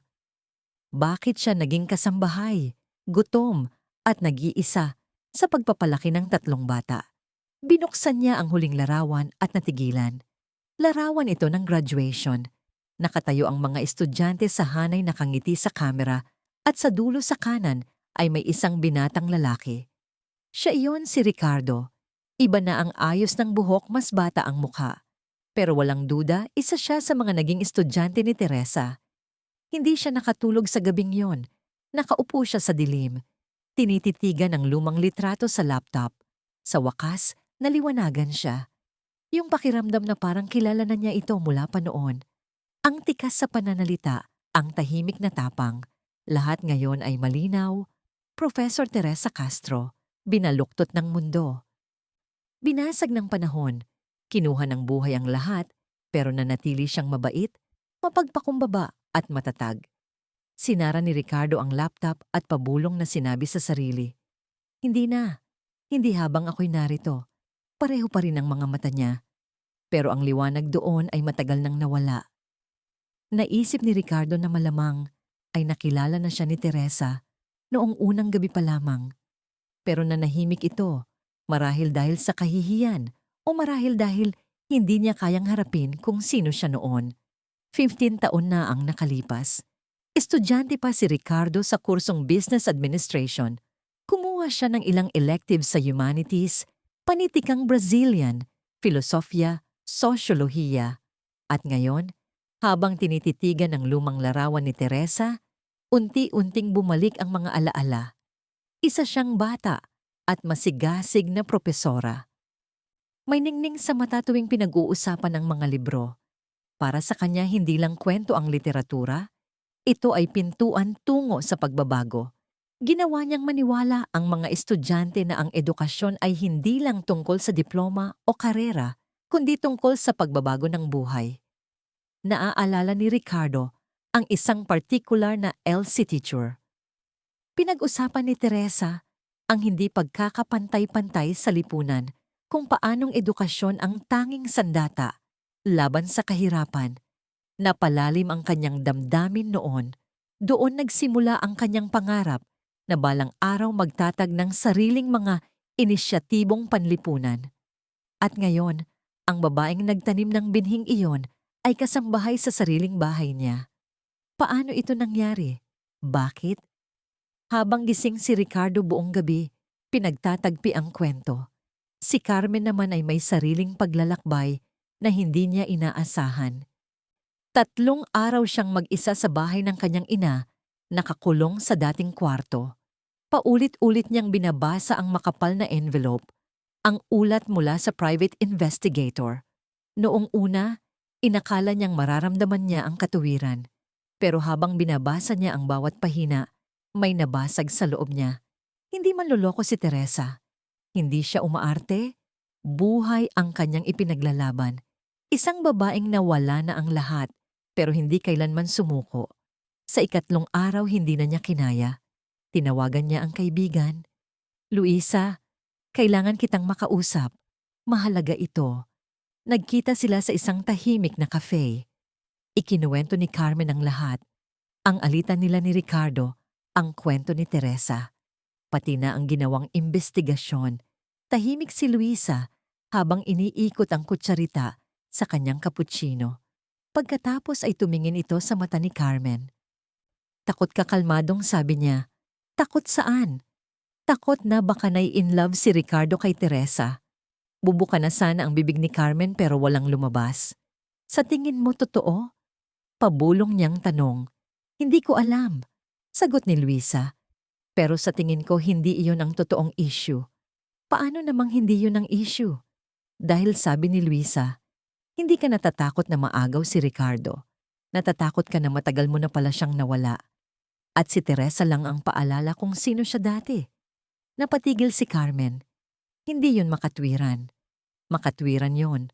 Bakit siya naging kasambahay, gutom at nag-iisa sa pagpapalaki ng 3 bata? Binuksan niya ang huling larawan at natigilan. Larawan ito ng graduation. Nakatayo ang mga estudyante sa hanay, nakangiti sa kamera at sa dulo sa kanan ay may isang binatang lalaki. Siya iyon, si Ricardo. Iba na ang ayos ng buhok, mas bata ang mukha. Pero walang duda, isa siya sa mga naging estudyante ni Teresa. Hindi siya nakatulog sa gabing yon. Nakaupo siya sa dilim. Tinititigan ang lumang litrato sa laptop. Sa wakas, naliwanagan siya. Yung pakiramdam na parang kilala na niya ito mula pa noon. Ang tikas sa pananalita, ang tahimik na tapang. Lahat ngayon ay malinaw. Professor Teresa Castro, binaluktot ng mundo. Binasag ng panahon. Kinuha ng buhay ang lahat, pero nanatili siyang mabait, mapagpakumbaba at matatag. Sinara ni Ricardo ang laptop at pabulong na sinabi sa sarili, "Hindi na. Hindi habang ako'y narito." Pareho pa rin ang mga mata niya. Pero ang liwanag doon ay matagal nang nawala. Naisip ni Ricardo na malamang ay nakilala na siya ni Teresa noong unang gabi pa lamang. Pero nanahimik ito, marahil dahil sa kahihiyan o marahil dahil hindi niya kayang harapin kung sino siya noon. 15 taon na ang nakalipas. Estudyante pa si Ricardo sa kursong Business Administration. Kumuha siya ng ilang electives sa humanities, panitikang Brazilian, filosofya, sosyolohiya. At ngayon, habang tinititigan ng lumang larawan ni Teresa, unti-unting bumalik ang mga alaala. Isa siyang bata at masigasig na propesora. May ningning sa mata tuwing pinag-uusapan ng mga libro. Para sa kanya hindi lang kwento ang literatura, Ito ay pintuan tungo sa pagbabago. Ginawa niyang maniwala ang mga estudyante na ang edukasyon ay hindi lang tungkol sa diploma o karera, kundi tungkol sa pagbabago ng buhay. Naaalala ni Ricardo ang isang particular na LC teacher. Pinag-usapan ni Teresa ang hindi pagkakapantay-pantay sa lipunan, kung paanong edukasyon ang tanging sandata laban sa kahirapan. Napalalim ang kanyang damdamin noon. Doon nagsimula ang kanyang pangarap na balang araw magtatag ng sariling mga inisyatibong panlipunan. At ngayon, ang babaeng nagtanim ng binhing iyon ay kasambahay sa sariling bahay niya. Paano ito nangyari? Bakit? Habang gising si Ricardo buong gabi, pinagtatagpi ang kwento. Si Carmen naman ay may sariling paglalakbay na hindi niya inaasahan. 3 araw siyang mag-isa sa bahay ng kanyang ina, nakakulong sa dating kwarto. Paulit-ulit niyang binabasa ang makapal na envelope, ang ulat mula sa private investigator. Noong una, inakala niyang mararamdaman niya ang katuwiran. Pero habang binabasa niya ang bawat pahina, may nabasag sa loob niya. Hindi man loloko si Teresa. Hindi siya umaarte. Buhay ang kanyang ipinaglalaban. Isang babaeng nawala na ang lahat, pero hindi kailanman sumuko. Sa 3 araw hindi na niya kinaya. Tinawagan niya ang kaibigan. Luisa, kailangan kitang makausap. Mahalaga ito. Nagkita sila sa isang tahimik na cafe. Ikinuwento ni Carmen ang lahat. Ang alitan nila ni Ricardo, ang kwento ni Teresa. Pati na ang ginawang imbestigasyon. Tahimik si Luisa habang iniikot ang kutsarita sa kanyang cappuccino. Pagkatapos ay tumingin ito sa mata ni Carmen. Takot ka, kalmadong sabi niya. Takot saan? Takot na baka nai-in love si Ricardo kay Teresa. Bubuka na sana ang bibig ni Carmen pero walang lumabas. Sa tingin mo totoo? Pabulong niyang tanong. Hindi ko alam. Sagot ni Luisa. Pero sa tingin ko hindi iyon ang totoong issue. Paano namang hindi yun ang issue? Dahil sabi ni Luisa, hindi ka natatakot na maagaw si Ricardo. Natatakot ka na matagal mo na pala siyang nawala. At si Teresa lang ang paalala kung sino siya dati. Napatigil si Carmen. Hindi yun makatwiran. Makatwiran yun.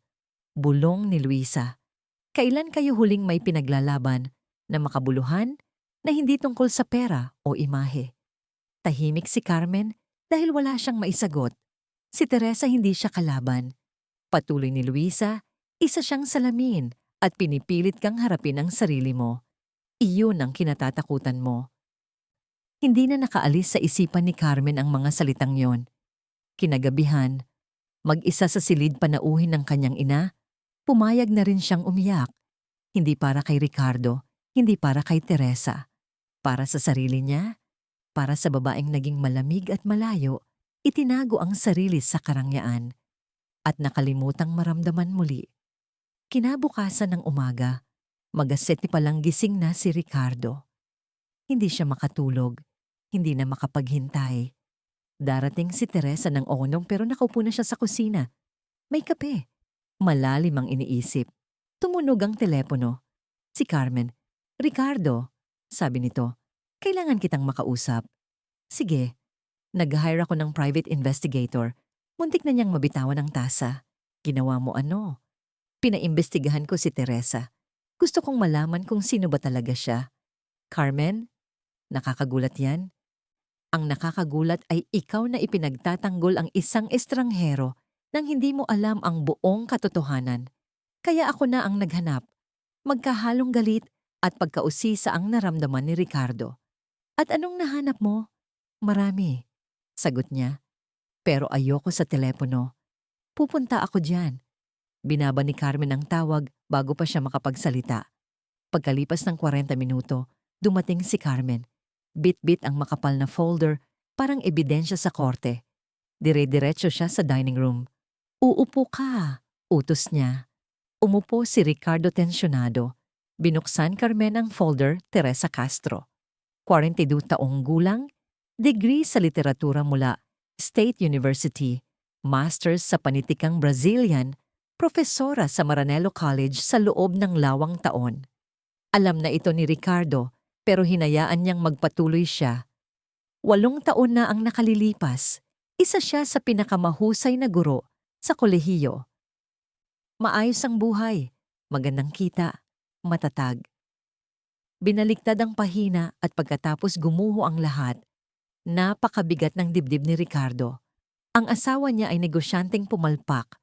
Bulong ni Luisa. Kailan kayo huling may pinaglalaban na makabuluhan na hindi tungkol sa pera o imahe? Tahimik si Carmen dahil wala siyang maisagot. Si Teresa hindi siya kalaban. Patuloy ni Luisa, isa siyang salamin at pinipilit kang harapin ang sarili mo. Iyon ang kinatatakutan mo. Hindi na nakaalis sa isipan ni Carmen ang mga salitang yon. Kinagabihan, mag-isa sa silid panauhin ng kanyang ina, pumayag na rin siyang umiyak. Hindi para kay Ricardo, hindi para kay Teresa. Para sa sarili niya, para sa babaeng naging malamig at malayo, itinago ang sarili sa karangyaan. At nakalimutang maramdaman muli. Kinabukasan ng umaga, mag-7 pa lang gising na si Ricardo. Hindi siya makatulog, hindi na makapaghintay. Darating si Teresa ng onong pero nakaupo na siya sa kusina. May kape. Malalim ang iniisip. Tumunog ang telepono. Si Carmen. Ricardo, sabi nito, kailangan kitang makausap. Sige. Nag-hire ako ng private investigator. Muntik na niyang mabitawan ang tasa. Ginawa mo ano? Pinaimbestigahan ko si Teresa. Gusto kong malaman kung sino ba talaga siya. Carmen, nakakagulat yan. Ang nakakagulat ay ikaw na ipinagtatanggol ang isang estranghero nang hindi mo alam ang buong katotohanan. Kaya ako na ang naghanap. Magkahalong galit at pagkausisa ang naramdaman ni Ricardo. At anong nahanap mo? Marami, sagot niya. Pero ayoko sa telepono. Pupunta ako diyan. Binaba ni Carmen ang tawag bago pa siya makapagsalita. Pagkalipas ng 40 minuto, dumating si Carmen. Bit-bit ang makapal na folder, parang ebidensya sa korte. Dire-diretso siya sa dining room. Uupo ka, utos niya. Umupo si Ricardo tensyonado. Binuksan Carmen ang folder, Teresa Castro. 42 taong gulang, degree sa literatura mula State University, Masters sa Panitikang Brazilian, profesora sa Maranello College sa loob ng lawang taon. Alam na ito ni Ricardo, pero hinayaan niyang magpatuloy siya. 8 taon na ang nakalilipas. Isa siya sa pinakamahusay na guro sa kolehiyo. Maayos ang buhay, magandang kita, matatag. Binaliktad ang pahina at pagkatapos gumuho ang lahat, napakabigat ng dibdib ni Ricardo. Ang asawa niya ay negosyanteng pumalpak.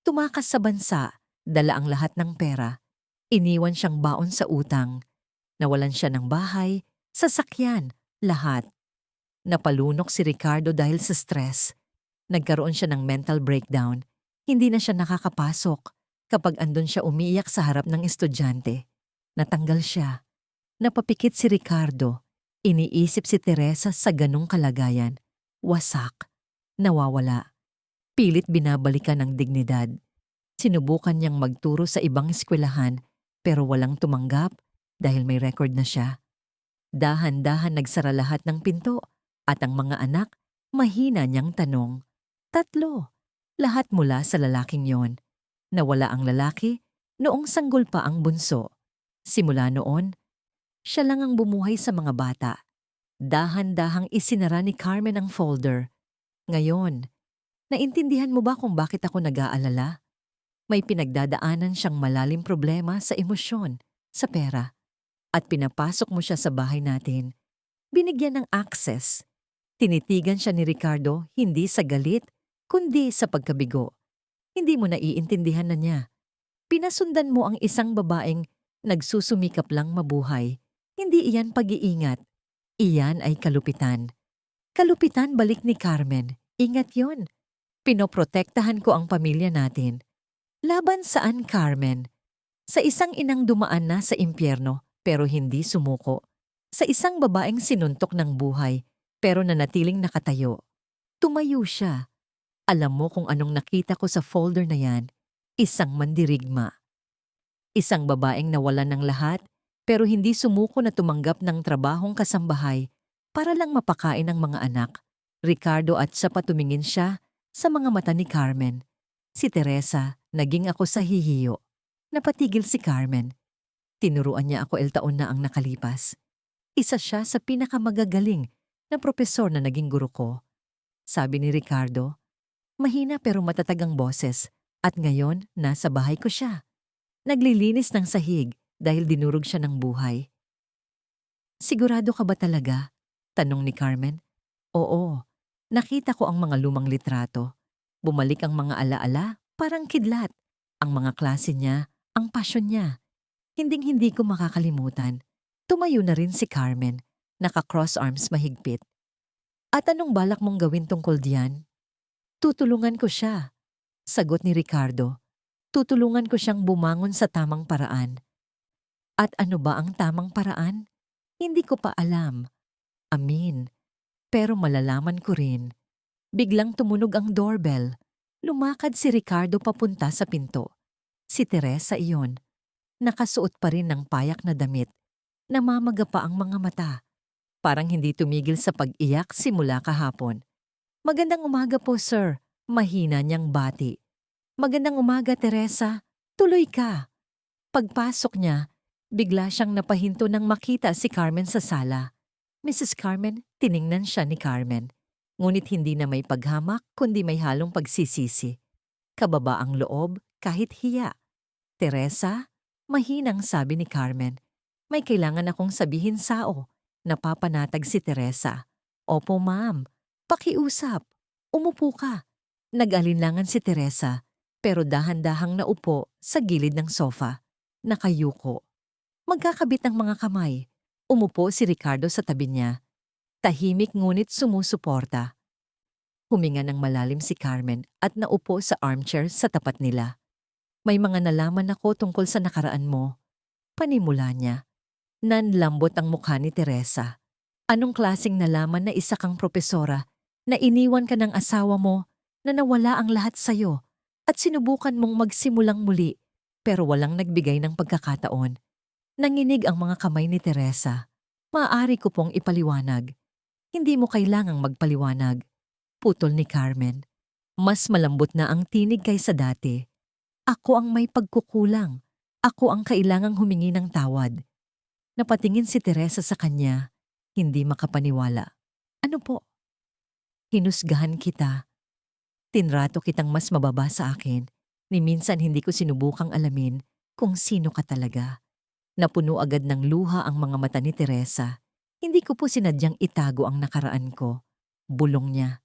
Tumakas sa bansa, dala ang lahat ng pera. Iniwan siyang baon sa utang. Nawalan siya ng bahay, sasakyan, lahat. Napalunok si Ricardo dahil sa stress. Nagkaroon siya ng mental breakdown. Hindi na siya nakakapasok. Kapag andun siya umiiyak sa harap ng estudyante. Natanggal siya. Napapikit si Ricardo. Iniisip si Teresa sa ganong kalagayan. Wasak. Nawawala. Pilit binabalikan ang dignidad. Sinubukan niyang magturo sa ibang eskwelahan pero walang tumanggap dahil may record na siya. Dahan-dahan nagsara lahat ng pinto at ang mga anak mahina niyang tanong. 3. Lahat mula sa lalaking yon. Nawala ang lalaki noong sanggol pa ang bunso. Simula noon, siya lang ang bumuhay sa mga bata. Dahan-dahang isinara ni Carmen ang folder. Ngayon, naintindihan mo ba kung bakit ako nag-aalala? May pinagdadaanan siyang malalim problema sa emosyon, sa pera. At pinapasok mo siya sa bahay natin. Binigyan ng access. Tinitigan siya ni Ricardo hindi sa galit, kundi sa pagkabigo. Hindi mo naiintindihan na niya. Pinasundan mo ang isang babaeng nagsusumikap lang mabuhay. Hindi iyan pag-iingat. Iyan ay kalupitan. Kalupitan balik ni Carmen. Ingat yon. Pinoprotektahan ko ang pamilya natin. Laban saan, Carmen? Sa isang inang dumaan na sa impyerno pero hindi sumuko. Sa isang babaeng sinuntok ng buhay pero nanatiling nakatayo. Tumayo siya. Alam mo kung anong nakita ko sa folder na yan? Isang mandirigma. Isang babaeng nawalan ng lahat pero hindi sumuko na tumanggap ng trabahong kasambahay para lang mapakain ang mga anak. Ricardo at sa patumingin siya sa mga mata ni Carmen. Si Teresa, naging ako sa hihiyo. Napatigil si Carmen. Tinuruan niya ako taon na ang nakalipas. Isa siya sa pinakamagagaling na propesor na naging guro ko. Sabi ni Ricardo, mahina pero matatag ang boses at ngayon nasa bahay ko siya. Naglilinis ng sahig dahil dinurog siya ng buhay. Sigurado ka ba talaga? Tanong ni Carmen. Oo, nakita ko ang mga lumang litrato. Bumalik ang mga alaala, parang kidlat. Ang mga klase niya, ang pasyon niya. Hinding-hindi ko makakalimutan. Tumayo na rin si Carmen, naka-cross arms mahigpit. At anong balak mong gawin tungkol diyan? Tutulungan ko siya. Sagot ni Ricardo. Tutulungan ko siyang bumangon sa tamang paraan. At ano ba ang tamang paraan? Hindi ko pa alam. Amin. Pero malalaman ko rin. Biglang tumunog ang doorbell. Lumakad si Ricardo papunta sa pinto. Si Teresa iyon. Nakasuot pa rin ng payak na damit. Namamaga pa ang mga mata. Parang hindi tumigil sa pag-iyak simula kahapon. Magandang umaga po, sir. Mahina niyang bati. Magandang umaga, Teresa. Tuloy ka. Pagpasok niya, bigla siyang napahinto nang makita si Carmen sa sala. Mrs. Carmen, tiningnan siya ni Carmen. Ngunit hindi na may paghamak kundi may halong pagsisisi. Kababa ang loob kahit hiya. Teresa, mahinang sabi ni Carmen. May kailangan akong sabihin sao. Napapanatag si Teresa. Opo ma'am, pakiusap. Umupo ka. Nag-alinlangan si Teresa pero dahan-dahang naupo sa gilid ng sofa. Nakayuko. Magkakabit ang mga kamay. Umupo si Ricardo sa tabi niya. Tahimik ngunit sumusuporta. Huminga ng malalim si Carmen at naupo sa armchair sa tapat nila. May mga nalaman ako tungkol sa nakaraan mo. Panimula niya. Nanlambot ang mukha ni Teresa. Anong klaseng nalaman na isa kang propesora, na iniwan ka ng asawa mo, na nawala ang lahat sa'yo, at sinubukan mong magsimulang muli, pero walang nagbigay ng pagkakataon. Nanginig ang mga kamay ni Teresa. Maaari ko pong ipaliwanag. Hindi mo kailangang magpaliwanag. Putol ni Carmen. Mas malambot na ang tinig kaysa dati. Ako ang may pagkukulang. Ako ang kailangang humingi ng tawad. Napatingin si Teresa sa kanya, hindi makapaniwala. Ano po? Hinusgahan kita. Tinrato kitang mas mababa sa akin, ni minsan hindi ko sinubukang alamin kung sino ka talaga. Napuno agad ng luha ang mga mata ni Teresa. Hindi ko po sinadyang itago ang nakaraan ko. Bulong niya.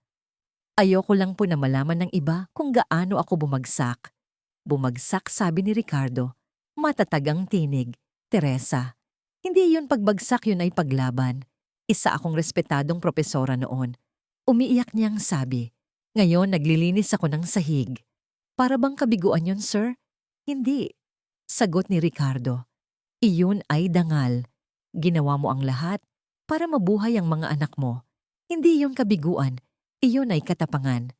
Ayoko lang po na malaman ng iba kung gaano ako bumagsak. Bumagsak, sabi ni Ricardo. Matatagang tinig. Teresa. Hindi yun pagbagsak, yun ay paglaban. Isa akong respetadong propesora noon. Umiiyak niyang sabi. Ngayon naglilinis ako ng sahig. Para bang kabiguan yun, sir? Hindi. Sagot ni Ricardo. Iyon ay dangal. Ginawa mo ang lahat para mabuhay ang mga anak mo. Hindi iyon kabiguan. Iyon ay katapangan.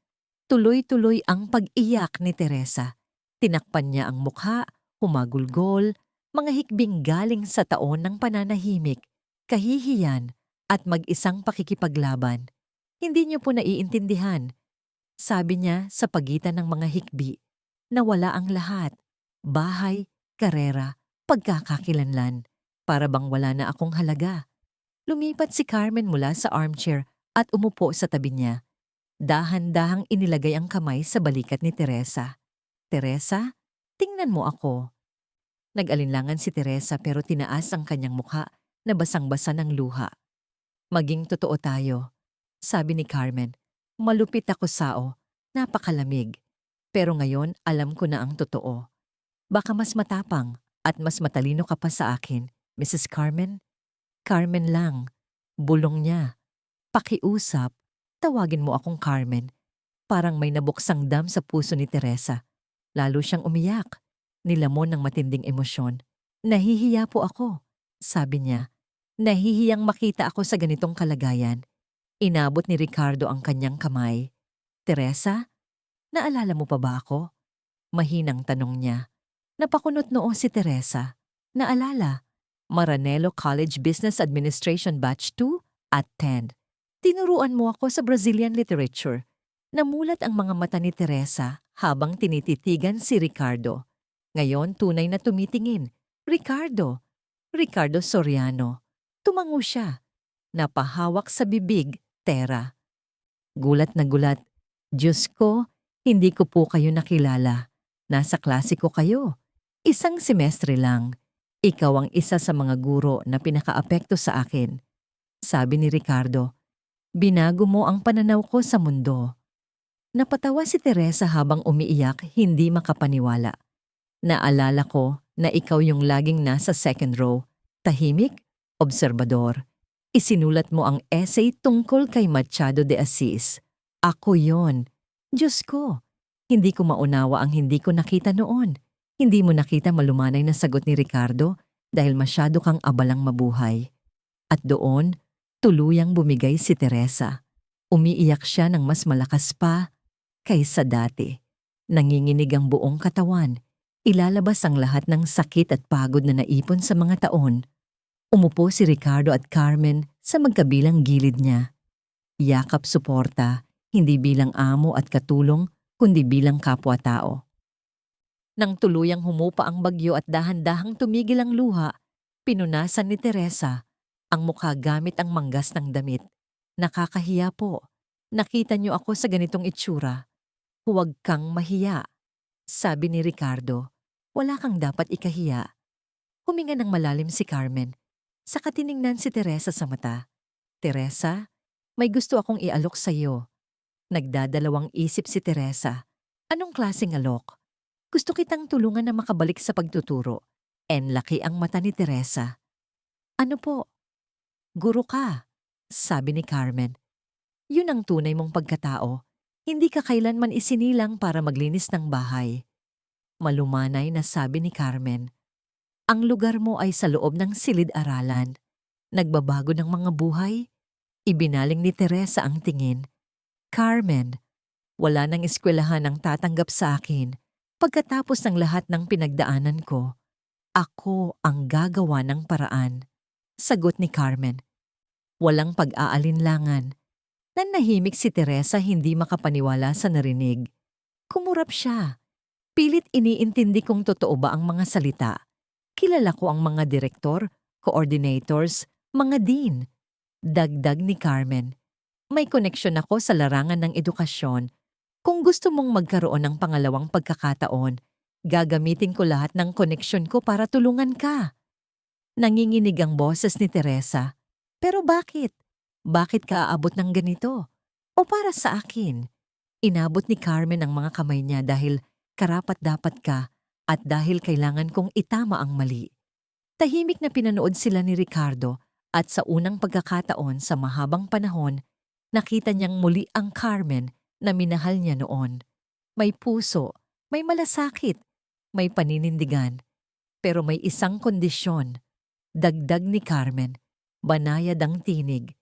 Tuloy-tuloy ang pag-iyak ni Teresa. Tinakpan niya ang mukha, humagulgol, mga hikbing galing sa taon ng pananahimik, kahihiyan at mag-isang pakikipaglaban. Hindi niyo po naiintindihan. Sabi niya sa pagitan ng mga hikbi, nawala ang lahat. Bahay, karera, pagkakakilanlan. Para bang wala na akong halaga. Lumipat si Carmen mula sa armchair at umupo sa tabi niya. Dahan-dahang inilagay ang kamay sa balikat ni Teresa. Teresa, tingnan mo ako. Nag-alinlangan si Teresa pero tinaas ang kanyang mukha na basang-basa ng luha. Maging totoo tayo, sabi ni Carmen. Malupit ako sao, napakalamig. Pero ngayon alam ko na ang totoo. Baka mas matapang at mas matalino ka pa sa akin, Mrs. Carmen? Carmen lang. Bulong niya. Pakiusap. Tawagin mo akong Carmen. Parang may nabuksang dam sa puso ni Teresa. Lalo siyang umiyak. Nilamon ng matinding emosyon. Nahihiya po ako, sabi niya. Nahihiyang makita ako sa ganitong kalagayan. Inabot ni Ricardo ang kanyang kamay. Teresa, naalala mo pa ba ako? Mahinang tanong niya. Napakunot noo si Teresa. Naalala, Maranello College Business Administration Batch 2 at 10. Tinuruan mo ako sa Brazilian literature. Namulat ang mga mata ni Teresa habang tinititigan si Ricardo. Ngayon tunay na tumitingin. Ricardo. Ricardo Soriano. Tumango siya. Napahawak sa bibig, Tera. Gulat na gulat. Diyos ko, hindi ko po kayo nakilala. Nasa klase ko kayo. Isang semestre lang. Ikaw ang isa sa mga guro na pinakaapekto sa akin. Sabi ni Ricardo. Binago mo ang pananaw ko sa mundo. Napatawa si Teresa habang umiiyak, hindi makapaniwala. Naalala ko na ikaw yung laging nasa second row, tahimik, obserbador. Isinulat mo ang essay tungkol kay Machado de Assis. Ako yon. Diyos ko, hindi ko maunawa ang hindi ko nakita noon. Hindi mo nakita malumanay na sagot ni Ricardo dahil masyado kang abalang mabuhay. At doon, tuluyang bumigay si Teresa. Umiiyak siya ng mas malakas pa kaysa dati. Nanginginig ang buong katawan. Ilalabas ang lahat ng sakit at pagod na naipon sa mga taon. Umupo si Ricardo at Carmen sa magkabilang gilid niya. Yakap suporta, hindi bilang amo at katulong, kundi bilang kapwa-tao. Nang tuluyang humupa ang bagyo at dahan-dahang tumigil ang luha, pinunasan ni Teresa ang mukha gamit ang manggas ng damit. Nakakahiya po. Nakita niyo ako sa ganitong itsura. Huwag kang mahiya. Sabi ni Ricardo. Wala kang dapat ikahiya. Huminga ng malalim si Carmen. Saka tiningnan si Teresa sa mata. Teresa, may gusto akong ialok sa iyo. Nagdadalawang isip si Teresa. Anong klaseng alok? Gusto kitang tulungan na makabalik sa pagtuturo. Laki ang mata ni Teresa. Ano po? Guro ka, sabi ni Carmen. Yun ang tunay mong pagkatao. Hindi ka kailanman isinilang para maglinis ng bahay. Malumanay na sabi ni Carmen. Ang lugar mo ay sa loob ng silid-aralan. Nagbabago ng mga buhay. Ibinaling ni Teresa ang tingin. Carmen, wala nang eskwelahan ang tatanggap sa akin. Pagkatapos ng lahat ng pinagdaanan ko, ako ang gagawa ng paraan. Sagot ni Carmen. Walang pag-aalinlangan. Nanahimik si Teresa, hindi makapaniwala sa narinig. Kumurap siya. Pilit iniintindi kung totoo ba ang mga salita. Kilala ko ang mga direktor, coordinators, mga dean. Dagdag ni Carmen. May koneksyon ako sa larangan ng edukasyon. Kung gusto mong magkaroon ng pangalawang pagkakataon, gagamitin ko lahat ng koneksyon ko para tulungan ka. Nanginginig ang boses ni Teresa. Pero bakit? Bakit ka aabot ng ganito? O para sa akin? Inabot ni Carmen ang mga kamay niya dahil karapat-dapat ka at dahil kailangan kong itama ang mali. Tahimik na pinanood sila ni Ricardo at sa unang pagkakataon sa mahabang panahon, nakita niyang muli ang Carmen na minahal niya noon. May puso, may malasakit, may paninindigan, pero may isang kondisyon. Dagdag ni Carmen, banayad ang tinig.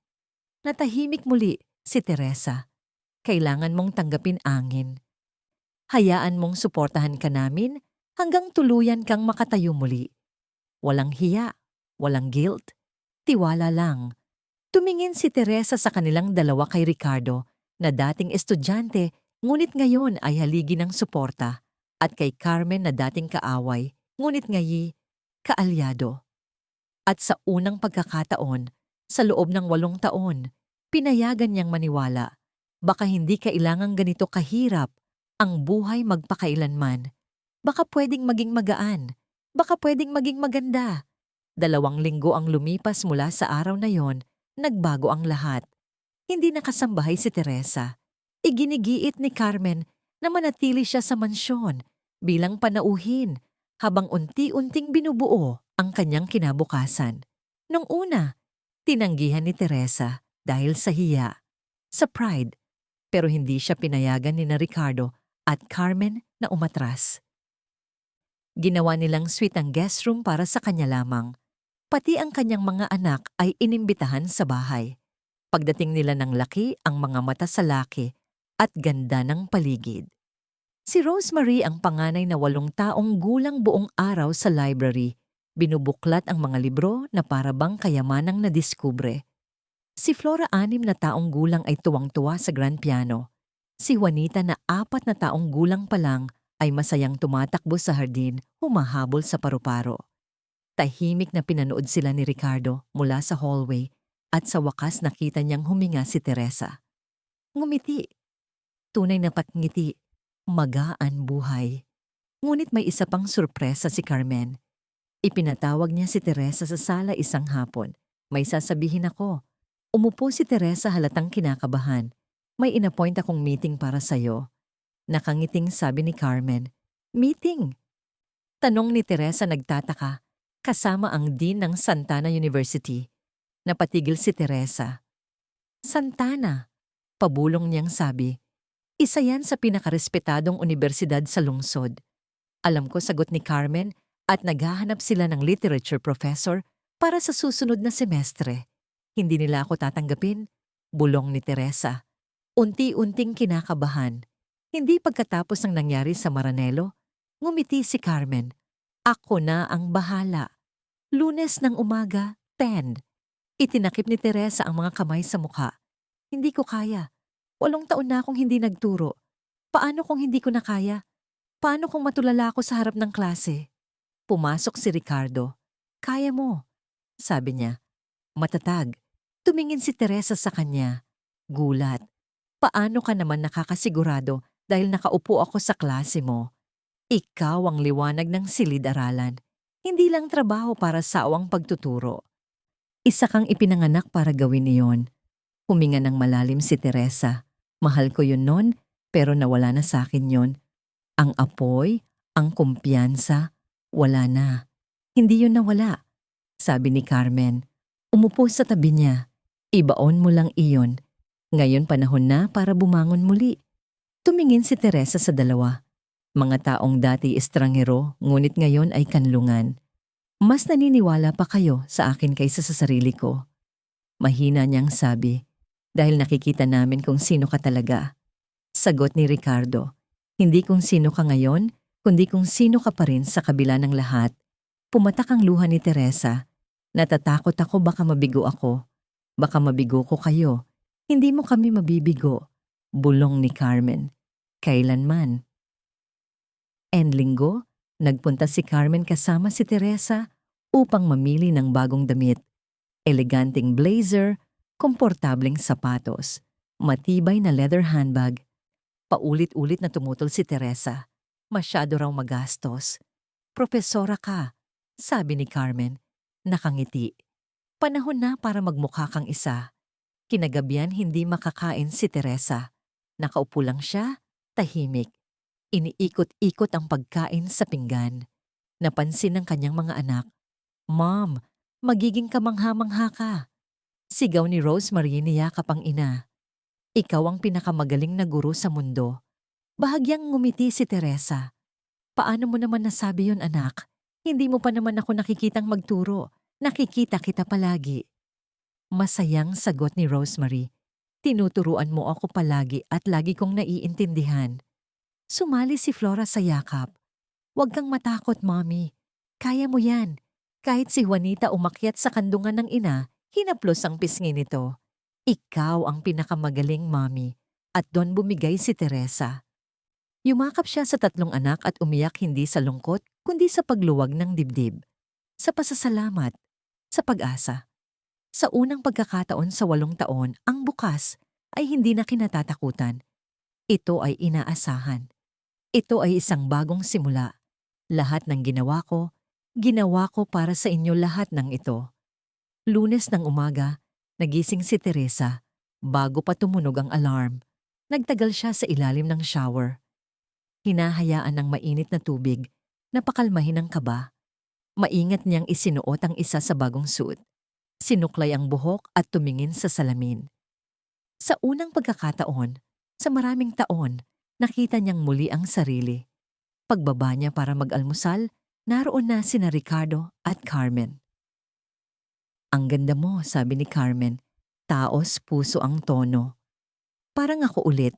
Natahimik muli si Teresa. Kailangan mong tanggapin angin. Hayaan mong suportahan ka namin hanggang tuluyan kang makatayo muli. Walang hiya, walang guilt, tiwala lang. Tumingin si Teresa sa kanilang dalawa kay Ricardo na dating estudyante ngunit ngayon ay haligi ng suporta at kay Carmen na dating kaaway ngunit ngayi kaalyado. At sa unang pagkakataon, sa loob ng 8 taon, pinayagan niyang maniwala. Baka hindi kailangang ganito kahirap ang buhay magpakailanman. Baka pwedeng maging magaan. Baka pwedeng maging maganda. 2 linggo ang lumipas mula sa araw na yon, nagbago ang lahat. Hindi nakasambahay si Teresa. Iginigiit ni Carmen na manatili siya sa mansyon bilang panauhin habang unti-unting binubuo ang kanyang kinabukasan. Nung una, tinanggihan ni Teresa dahil sa hiya, sa pride, pero hindi siya pinayagan ni na Ricardo at Carmen na umatras. Ginawa nilang suite ang guest room para sa kanya lamang. Pati ang kanyang mga anak ay inimbitahan sa bahay. Pagdating nila ng laki ang mga mata sa laki at ganda ng paligid. Si Rosemary ang panganay na 8 taong gulang buong araw sa library. Binubuklat ang mga libro na parabang kayamanang nadiskubre. Si Flora 6 na taong gulang ay tuwang-tuwa sa grand piano. Si Juanita na 4 na taong gulang pa lang ay masayang tumatakbo sa hardin, humahabol sa paru-paro. Tahimik na pinanood sila ni Ricardo mula sa hallway at sa wakas nakita niyang huminga si Teresa. Ngumiti. Tunay na pagngiti. Magaan buhay. Ngunit may isa pang sorpresa si Carmen. Ipinatawag niya si Teresa sa sala isang hapon. May sasabihin ako. Umupo si Teresa halatang kinakabahan. May inappoint akong meeting para sa'yo. Nakangiting sabi ni Carmen. Meeting? Tanong ni Teresa nagtataka. Kasama ang Dean ng Santana University. Napatigil si Teresa. Santana, pabulong niyang sabi. Isa yan sa pinakarespetadong universidad sa lungsod. Alam ko sagot ni Carmen at naghahanap sila ng literature professor para sa susunod na semestre. Hindi nila ako tatanggapin, bulong ni Teresa. Unti-unting kinakabahan. Hindi pagkatapos ng nangyari sa Maranello, ngumiti si Carmen. Ako na ang bahala. Lunes ng umaga, 10. Itinakip ni Teresa ang mga kamay sa mukha. Hindi ko kaya. 8 taon na akong hindi nagturo. Paano kung hindi ko na kaya? Paano kung matulala ako sa harap ng klase? Pumasok si Ricardo. Kaya mo, sabi niya. Matatag. Tumingin si Teresa sa kanya. Gulat. Paano ka naman nakakasigurado dahil nakaupo ako sa klase mo? Ikaw ang liwanag ng silid-aralan. Hindi lang trabaho para sa awang pagtuturo. Isa kang ipinanganak para gawin iyon. Huminga ng malalim si Teresa. Mahal ko yun noon, pero nawala na sa akin yun. Ang apoy, ang kumpiyansa, wala na. Hindi yun nawala, sabi ni Carmen. Umupo sa tabi niya. Ibaon mo lang iyon. Ngayon panahon na para bumangon muli. Tumingin si Teresa sa dalawa. Mga taong dati estranghero, ngunit ngayon ay kanlungan. Mas naniniwala pa kayo sa akin kaysa sa sarili ko. Mahina niyang sabi, dahil nakikita namin kung sino ka talaga. Sagot ni Ricardo, hindi kung sino ka ngayon, kundi kung sino ka pa rin sa kabila ng lahat. Pumatak ang luha ni Teresa. Natatakot ako baka mabigo ako. Baka mabigo ko kayo. Hindi mo kami mabibigo. Bulong ni Carmen. Kailanman. Linggo, nagpunta si Carmen kasama si Teresa upang mamili ng bagong damit, eleganteng blazer, komportableng sapatos, matibay na leather handbag. Paulit-ulit na tumutol si Teresa. Masyado raw magastos. Propesora ka, sabi ni Carmen. Nakangiti. Panahon na para magmukha kang isa. Kinagabihan hindi makakain si Teresa. Nakaupo lang siya, tahimik. Iniikot-ikot ang pagkain sa pinggan. Napansin ng kanyang mga anak. Mom, magiging kamangha-mangha ka. Sigaw ni Rosemary niyakap ang ina. Ikaw ang pinakamagaling na guro sa mundo. Bahagyang ngumiti si Teresa. Paano mo naman nasabi yon, anak? Hindi mo pa naman ako nakikitang magturo. Nakikita kita palagi. Masayang sagot ni Rosemary. Tinuturuan mo ako palagi at lagi kong naiintindihan. Sumali si Flora sa yakap. Huwag kang matakot, Mommy. Kaya mo yan. Kahit si Juanita umakyat sa kandungan ng ina, hinaplos ang pisngi nito. Ikaw ang pinakamagaling, Mommy. At doon bumigay si Teresa. Yumakap siya sa 3 anak at umiyak hindi sa lungkot, kundi sa pagluwag ng dibdib. Sa pasasalamat, sa pag-asa. Sa unang pagkakataon sa 8 taon, ang bukas ay hindi na kinatatakutan. Ito ay inaasahan. Ito ay isang bagong simula. Lahat ng ginawa ko para sa inyo lahat ng ito. Lunes ng umaga, nagising si Teresa bago pa tumunog ang alarm. Nagtagal siya sa ilalim ng shower. Hinahayaan ng mainit na tubig na pakalmahin ang kaba. Maingat niyang isinuot ang isa sa bagong suit. Sinuklay ang buhok at tumingin sa salamin. Sa unang pagkakataon, sa maraming taon, nakita niyang muli ang sarili. Pagbaba niya para mag-almusal, naroon na sina Ricardo at Carmen. Ang ganda mo, sabi ni Carmen. Taos puso ang tono. Parang ako ulit.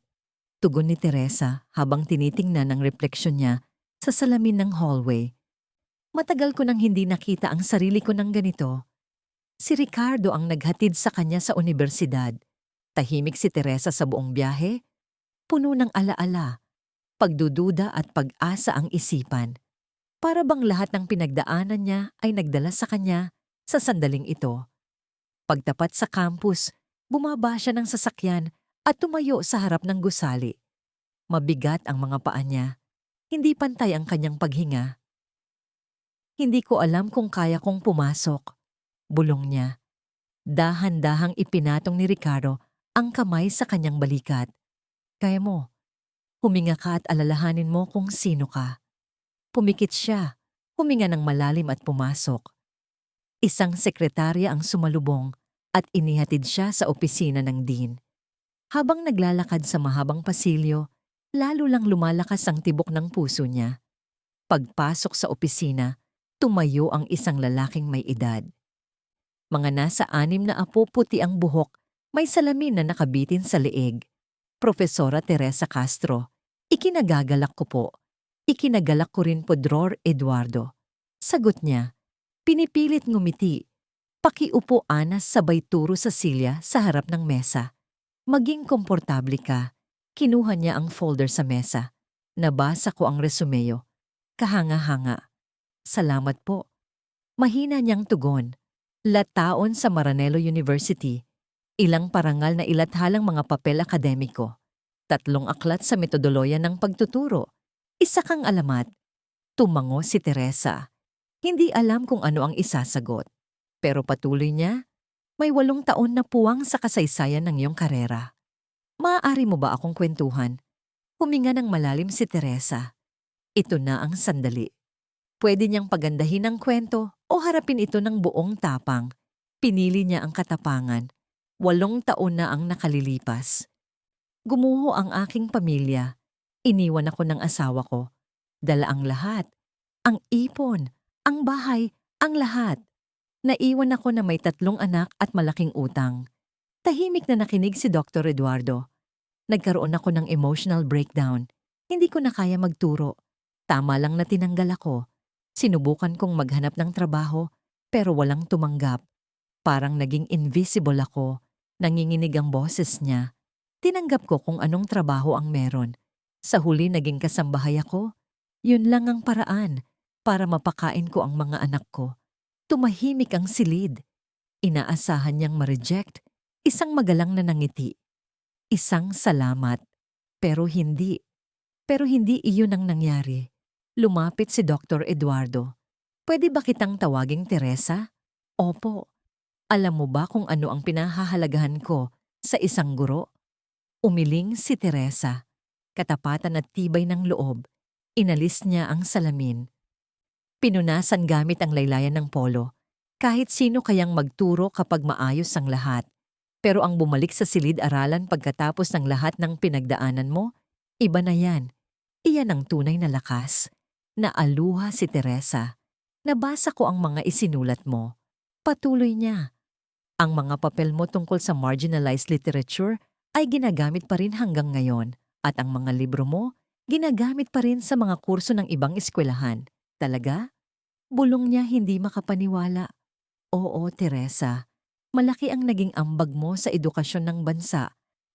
Tugon ni Teresa habang tinitingnan ang refleksyon niya sa salamin ng hallway. Matagal ko nang hindi nakita ang sarili ko ng ganito. Si Ricardo ang naghatid sa kanya sa universidad. Tahimik si Teresa sa buong biyahe. Puno ng alaala, pagdududa at pag-asa ang isipan. Para bang lahat ng pinagdaanan niya ay nagdala sa kanya sa sandaling ito. Pagtapat sa campus, bumaba siya ng sasakyan at tumayo sa harap ng gusali. Mabigat ang mga paa niya. Hindi pantay ang kanyang paghinga. Hindi ko alam kung kaya kong pumasok. Bulong niya. Dahan-dahang ipinatong ni Ricardo ang kamay sa kanyang balikat. Kaya mo. Huminga ka at alalahanin mo kung sino ka. Pumikit siya. Huminga ng malalim at pumasok. Isang sekretarya ang sumalubong at inihatid siya sa opisina ng dean. Habang naglalakad sa mahabang pasilyo, lalo lang lumalakas ang tibok ng puso niya. Pagpasok sa opisina, tumayo ang isang lalaking may edad. Mga nasa 6 na apo, puti ang buhok, may salamin na nakabitin sa leeg. Profesora Teresa Castro, ikinagagalak ko po. Ikinagalak ko rin po Dror Eduardo. Sagot niya, pinipilit ngumiti. Pakiupo Anas sabay turo sa silya sa harap ng mesa. Maging komportable ka. Kinuha niya ang folder sa mesa. Nabasa ko ang resumeo. Kahanga-hanga. Salamat po. Mahina niyang tugon. Lataon sa Maranello University. Ilang parangal na ilathalang mga papel akademiko. 3 aklat sa metodoloya ng pagtuturo. 1 kang alamat. Tumango si Teresa. Hindi alam kung ano ang isasagot. Pero patuloy niya, may 8 taon na puwang sa kasaysayan ng iyong karera. Maaari mo ba akong kwentuhan? Huminga ng malalim si Teresa. Ito na ang sandali. Pwede niyang pagandahin ang kwento o harapin ito ng buong tapang. Pinili niya ang katapangan. 8 taon na ang nakalilipas. Gumuho ang aking pamilya. Iniwan ako ng asawa ko. Dala ang lahat. Ang ipon, ang bahay, ang lahat. Naiwan ako na may 3 anak at malaking utang. Tahimik na nakinig si Dr. Eduardo. Nagkaroon ako ng emotional breakdown. Hindi ko na kaya magturo. Tama lang na tinanggal ako. Sinubukan kong maghanap ng trabaho, pero walang tumanggap. Parang naging invisible ako. Nanginginig ang boses niya. Tinanggap ko kung anong trabaho ang meron. Sa huli naging kasambahay ako. Yun lang ang paraan para mapakain ko ang mga anak ko. Tumahimik ang silid. Inaasahan niyang ma-reject, isang magalang na nangiti. Isang salamat. Pero hindi. Pero hindi iyon ang nangyari. Lumapit si Dr. Eduardo. Pwede ba kitang tawaging Teresa? Opo. Alam mo ba kung ano ang pinahahalagahan ko sa isang guro? Umiling si Teresa. Katapatan at tibay ng loob. Inalis niya ang salamin. Pinunasan gamit ang laylayan ng polo. Kahit sino kayang magturo kapag maayos ang lahat. Pero ang bumalik sa silid-aralan pagkatapos ng lahat ng pinagdaanan mo, iba na yan. Iyan ang tunay na lakas. Naaluha si Teresa. Nabasa ko ang mga isinulat mo. Patuloy niya. Ang mga papel mo tungkol sa marginalized literature ay ginagamit pa rin hanggang ngayon at ang mga libro mo ginagamit pa rin sa mga kurso ng ibang eskwelahan. Talaga? Bulong niya hindi makapaniwala. Oo, Teresa. Malaki ang naging ambag mo sa edukasyon ng bansa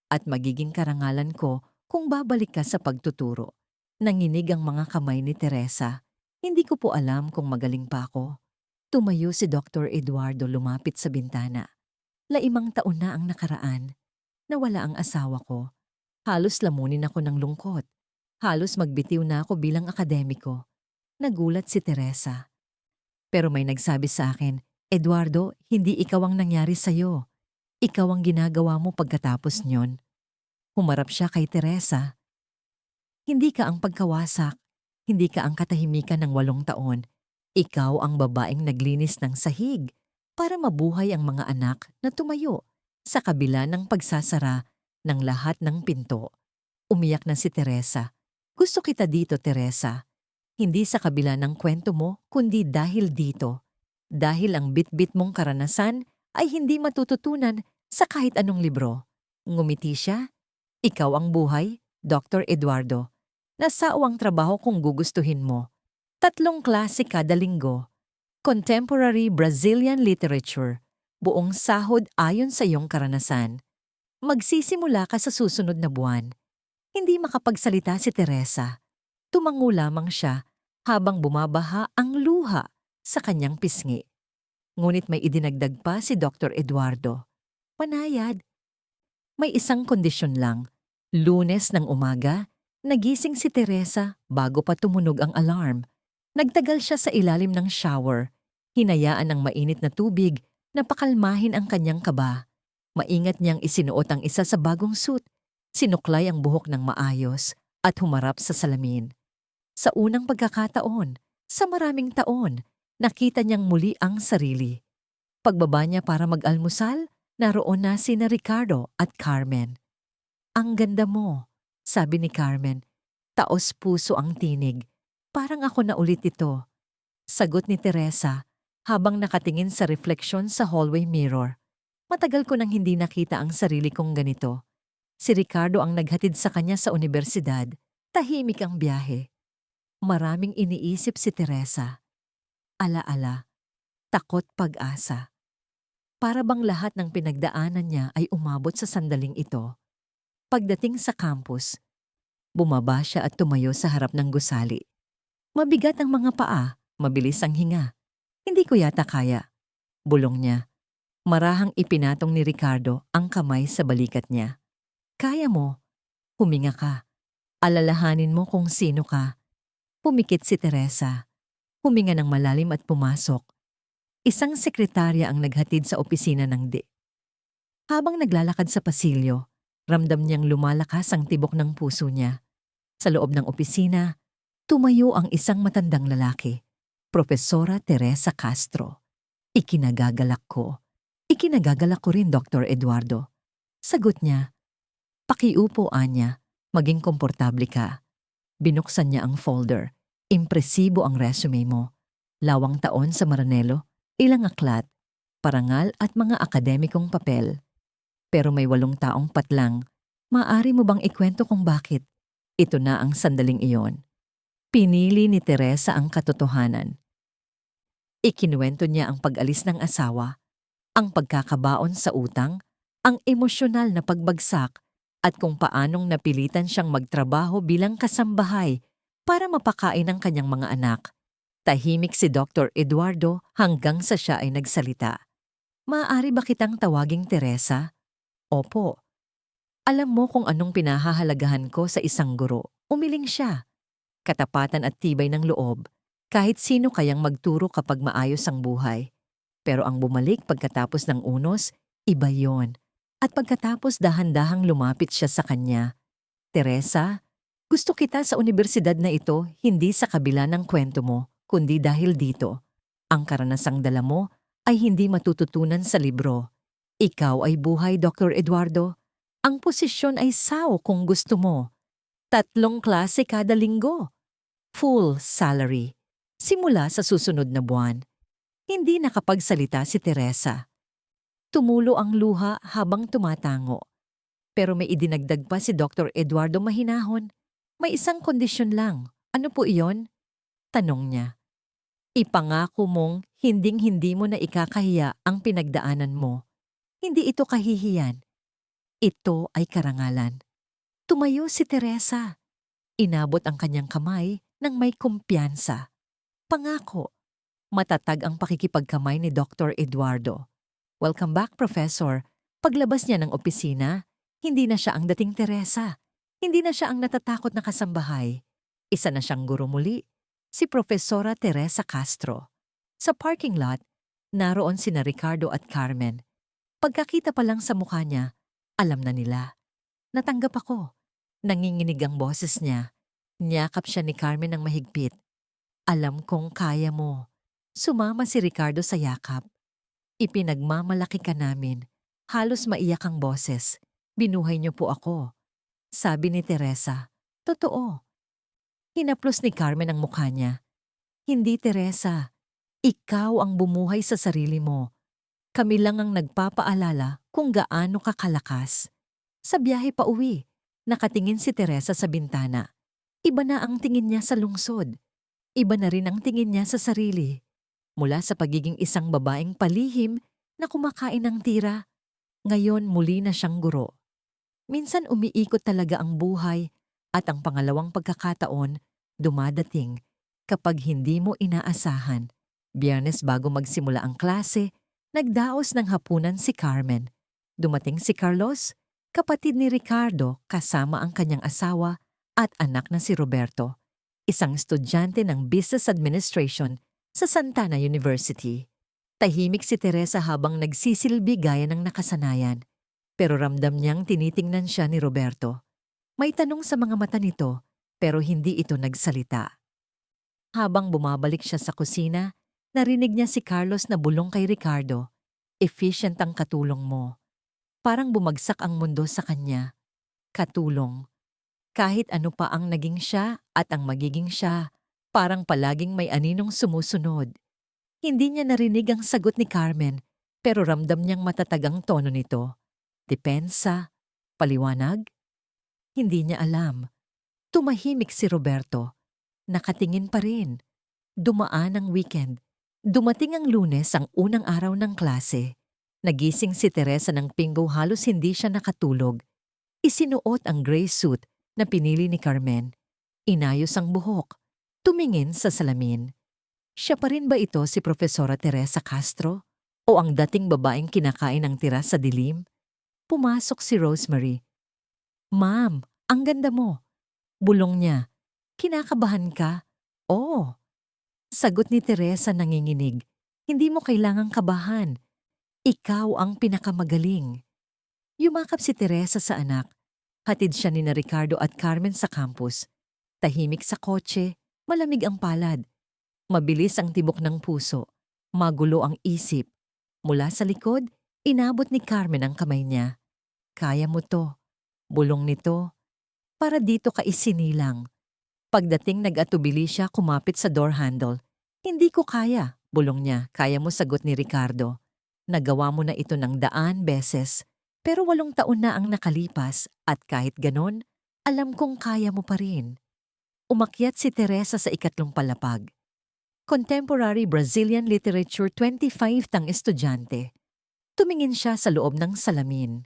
at magiging karangalan ko kung babalik ka sa pagtuturo. Nanginig ang mga kamay ni Teresa. Hindi ko po alam kung magaling pa ako. Tumayo si Dr. Eduardo lumapit sa bintana. 5 taon na ang nakaraan. Nawala ang asawa ko. Halos lamunin ako ng lungkot. Halos magbitiw na ako bilang akademiko. Nagulat si Teresa. Pero may nagsabi sa akin, Eduardo, hindi ikaw ang nangyari sa'yo. Ikaw ang ginagawa mo pagkatapos nyon. Humarap siya kay Teresa. Hindi ka ang pagkawasak. Hindi ka ang katahimikan ng 8 taon. Ikaw ang babaeng naglinis ng sahig para mabuhay ang mga anak na tumayo sa kabila ng pagsasara ng lahat ng pinto. Umiyak na si Teresa. Gusto kita dito, Teresa. Hindi sa kabila ng kwento mo, kundi dahil dito. Dahil ang bit-bit mong karanasan ay hindi matututunan sa kahit anong libro. Ngumiti siya. Ikaw ang buhay, Dr. Eduardo. Nasao ang trabaho kung gugustuhin mo. 3 klase kada linggo. Contemporary Brazilian Literature. Buong sahod ayon sa iyong karanasan. Magsisimula ka sa susunod na buwan. Hindi makapagsalita si Teresa. Tumango lamang siya habang bumabaha ang luha sa kanyang pisngi. Ngunit may idinagdag pa si Dr. Eduardo. Panayad. May isang kondisyon lang. Lunes ng umaga, nagising si Teresa bago pa tumunog ang alarm. Nagtagal siya sa ilalim ng shower. Hinayaan ng mainit na tubig na pakalmahin ang kanyang kaba. Maingat niyang isinuot ang isa sa bagong suit. Sinuklay ang buhok ng maayos at humarap sa salamin. Sa unang pagkakataon, sa maraming taon, nakita niyang muli ang sarili. Pagbaba niya para mag-almusal, naroon na sina Ricardo at Carmen. Ang ganda mo, sabi ni Carmen. Taos puso ang tinig. Parang ako na ulit ito. Sagot ni Teresa habang nakatingin sa refleksyon sa hallway mirror. Matagal ko nang hindi nakita ang sarili kong ganito. Si Ricardo ang naghatid sa kanya sa universidad. Tahimik ang biyahe. Maraming iniisip si Teresa. Ala-ala, takot pag-asa. Para bang lahat ng pinagdaanan niya ay umabot sa sandaling ito. Pagdating sa campus, bumaba siya at tumayo sa harap ng gusali. Mabigat ang mga paa, mabilis ang hinga. Hindi ko yata kaya. Bulong niya. Marahang ipinatong ni Ricardo ang kamay sa balikat niya. Kaya mo. Huminga ka. Alalahanin mo kung sino ka. Pumikit si Teresa. Huminga ng malalim at pumasok. Isang sekretarya ang naghatid sa opisina ng D. Habang naglalakad sa pasilyo, ramdam niyang lumalakas ang tibok ng puso niya. Sa loob ng opisina, tumayo ang isang matandang lalaki, Profesora Teresa Castro. Ikinagagalak ko. Ikinagagalak ko rin, Dr. Eduardo. Sagot niya. Pakiupo, Anya. Maging komportable ka. Binuksan niya ang folder. Impresibo ang resume mo. Lawang taon sa Maranelo, ilang aklat, parangal at mga akademikong papel. Pero may 8 taong patlang. Maaari mo bang ikwento kung bakit? Ito na ang sandaling iyon. Pinili ni Teresa ang katotohanan. Ikinuwento niya ang pag-alis ng asawa, ang pagkakabaon sa utang, ang emosyonal na pagbagsak, at kung paanong napilitan siyang magtrabaho bilang kasambahay para mapakain ang kanyang mga anak. Tahimik si Dr. Eduardo hanggang sa siya ay nagsalita. Maaari ba kitang tawaging Teresa? Opo. Alam mo kung anong pinahahalagahan ko sa isang guro. Umiling siya. Katapatan at tibay ng loob. Kahit sino kayang magturo kapag maayos ang buhay. Pero ang bumalik pagkatapos ng unos, iba yon. At pagkatapos dahan-dahang lumapit siya sa kanya. Teresa, gusto kita sa universidad na ito hindi sa kabila ng kwento mo, kundi dahil dito. Ang karanasang dala mo ay hindi matututunan sa libro. Ikaw ay buhay, Dr. Eduardo. Ang posisyon ay sao kung gusto mo. 3 klase kada linggo. Full salary. Simula sa susunod na buwan. Hindi nakapagsalita si Teresa. Tumulo ang luha habang tumatango. Pero may idinagdag pa si Dr. Eduardo mahinahon. May isang kondisyon lang. Ano po iyon? Tanong niya. Ipangako mong hinding-hindi mo na ikakahiya ang pinagdaanan mo. Hindi ito kahihiyan. Ito ay karangalan. Tumayo si Teresa. Inabot ang kanyang kamay ng may kumpiyansa. Pangako. Matatag ang pakikipagkamay ni Dr. Eduardo. Welcome back, Professor. Paglabas niya ng opisina, hindi na siya ang dating Teresa. Hindi na siya ang natatakot na kasambahay. Isa na siyang guro muli, si Profesora Teresa Castro. Sa parking lot, naroon sina Ricardo at Carmen. Pagkakita pa lang sa mukha niya, alam na nila. Natanggap ako. Nanginginig ang boses niya. Niyakap siya ni Carmen ng mahigpit. Alam kong kaya mo. Sumama si Ricardo sa yakap. Ipinagmamalaki ka namin. Halos maiyak ang boses. Binuhay niyo po ako. Sabi ni Teresa. Totoo. Hinaplos ni Carmen ang mukha niya. Hindi, Teresa. Ikaw ang bumuhay sa sarili mo. Kami lang ang nagpapaalala kung gaano ka kalakas. Sa biyahe pa uwi, nakatingin si Teresa sa bintana. Iba na ang tingin niya sa lungsod. Iba na rin ang tingin niya sa sarili. Mula sa pagiging isang babaeng palihim na kumakain ng tira, ngayon muli na siyang guro. Minsan umiikot talaga ang buhay at ang pangalawang pagkakataon dumadating kapag hindi mo inaasahan. Biyernes bago magsimula ang klase, nagdaos ng hapunan si Carmen. Dumating si Carlos, kapatid ni Ricardo kasama ang kanyang asawa at anak na si Roberto, isang estudyante ng Business Administration sa Santana University. Tahimik si Teresa habang nagsisilbi gaya ng nakasanayan. Pero ramdam niyang tinitingnan siya ni Roberto. May tanong sa mga mata nito, pero hindi ito nagsalita. Habang bumabalik siya sa kusina, narinig niya si Carlos na bulong kay Ricardo. Efficient ang katulong mo. Parang bumagsak ang mundo sa kanya. Katulong. Kahit ano pa ang naging siya at ang magiging siya, parang palaging may aninong sumusunod. Hindi niya narinig ang sagot ni Carmen, pero ramdam niyang matatag ang tono nito. Depensa? Paliwanag? Hindi niya alam. Tumahimik si Roberto. Nakatingin pa rin. Dumaan ang weekend. Dumating ang Lunes, ang unang araw ng klase. Nagising si Teresa ng pinggo, halos hindi siya nakatulog. Isinuot ang gray suit na pinili ni Carmen. Inayos ang buhok. Tumingin sa salamin. Siya pa rin ba ito si Profesora Teresa Castro? O ang dating babaeng kinakain ng tira sa dilim? Pumasok si Rosemary. Ma'am, ang ganda mo. Bulong niya. Kinakabahan ka? Oo. Sagot ni Teresa nanginginig. Hindi mo kailangang kabahan. Ikaw ang pinakamagaling. Yumakap si Teresa sa anak. Hatid siya ni Ricardo at Carmen sa campus. Tahimik sa kotse, malamig ang palad. Mabilis ang tibok ng puso. Magulo ang isip. Mula sa likod, inabot ni Carmen ang kamay niya. Kaya mo to. Bulong nito. Para dito ka isinilang. Pagdating nag-atubili siya, kumapit sa door handle. Hindi ko kaya, bulong niya. Kaya mo, sagot ni Ricardo. Nagawa mo na ito ng 100 beses. Pero 8 taon na ang nakalipas at kahit ganon, alam kong kaya mo pa rin. Umakyat si Teresa sa ikatlong palapag. Contemporary Brazilian Literature 25 tang estudyante. Tumingin siya sa loob ng salamin.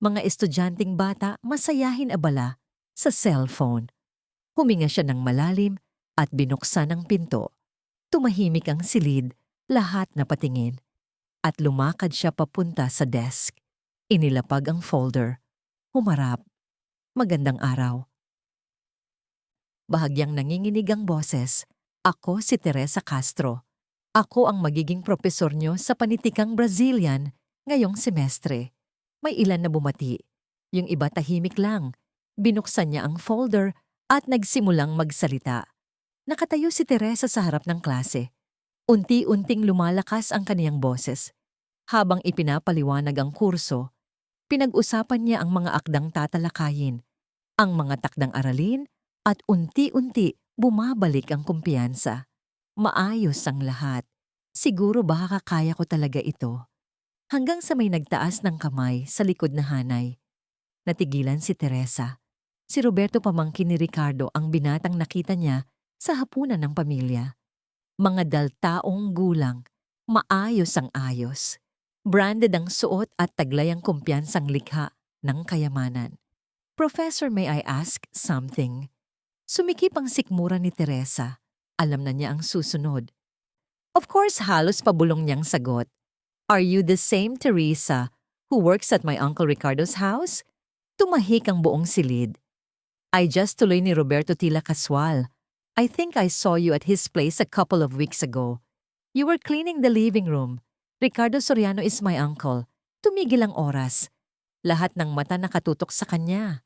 Mga estudyanteng bata masayahin abala sa cellphone. Huminga siya ng malalim at binuksan ang pinto. Tumahimik ang silid, lahat na patingin. At lumakad siya papunta sa desk. Inilapag ang folder. Humarap. Magandang araw. Bahagyang nanginginig ang boses. Ako si Teresa Castro. Ako ang magiging propesor nyo sa panitikang Brazilian ngayong semestre. May ilan na bumati. Yung iba tahimik lang. Binuksan niya ang folder at nagsimulang magsalita. Nakatayo si Teresa sa harap ng klase. Unti-unting lumalakas ang kaniyang boses. Habang ipinapaliwanag ang kurso, pinag-usapan niya ang mga akdang tatalakayin, ang mga takdang aralin, at unti-unti bumabalik ang kumpiyansa. Maayos ang lahat. Siguro baka kaya ko talaga ito. Hanggang sa may nagtaas ng kamay sa likod na hanay. Natigilan si Teresa. Si Roberto pamangkin ni Ricardo ang binatang nakita niya sa hapunan ng pamilya. Mga daltaong gulang, maayos ang ayos. Branded ang suot at taglay ang kumpiyansang likha ng kayamanan. Professor, may I ask something? Sumikip ang sikmura ni Teresa. Alam na niya ang susunod. Of course, halos pabulong niyang sagot. Are you the same Teresa who works at my Uncle Ricardo's house? Tumahik ang buong silid. I just tuloy ni Roberto tila kaswal. I think I saw you at his place a couple of weeks ago. You were cleaning the living room. Ricardo Soriano is my uncle. Tumigil ang oras. Lahat ng mata nakatutok sa kanya.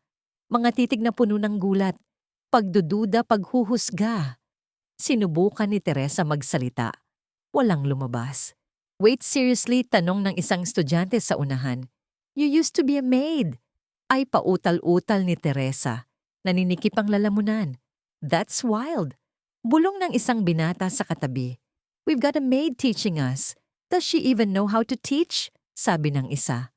Mga titig na puno ng gulat. Pagdududa, paghuhusga. Sinubukan ni Teresa magsalita. Walang lumabas. Wait, seriously, tanong ng isang estudyante sa unahan. You used to be a maid. Ay pautal-utal ni Teresa. Naninikip ang lalamunan. That's wild. Bulong ng isang binata sa katabi. We've got a maid teaching us. Does she even know how to teach? Sabi ng isa.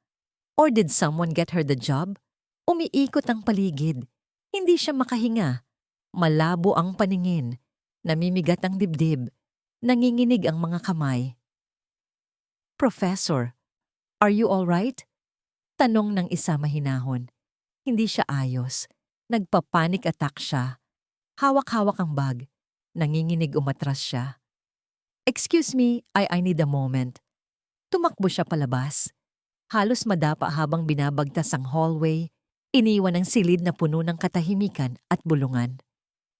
Or did someone get her the job? Umiikot ang paligid. Hindi siya makahinga. Malabo ang paningin. Namimigat ang dibdib. Nanginginig ang mga kamay. Professor, are you all right? Tanong ng isa mahinahon. Hindi siya ayos. Nagpa-panic attack siya. Hawak-hawak ang bag. Nanginginig umatras siya. Excuse me, I need a moment. Tumakbo siya palabas. Halos madapa habang binabagtas ang hallway. Iniwan ang silid na puno ng katahimikan at bulungan.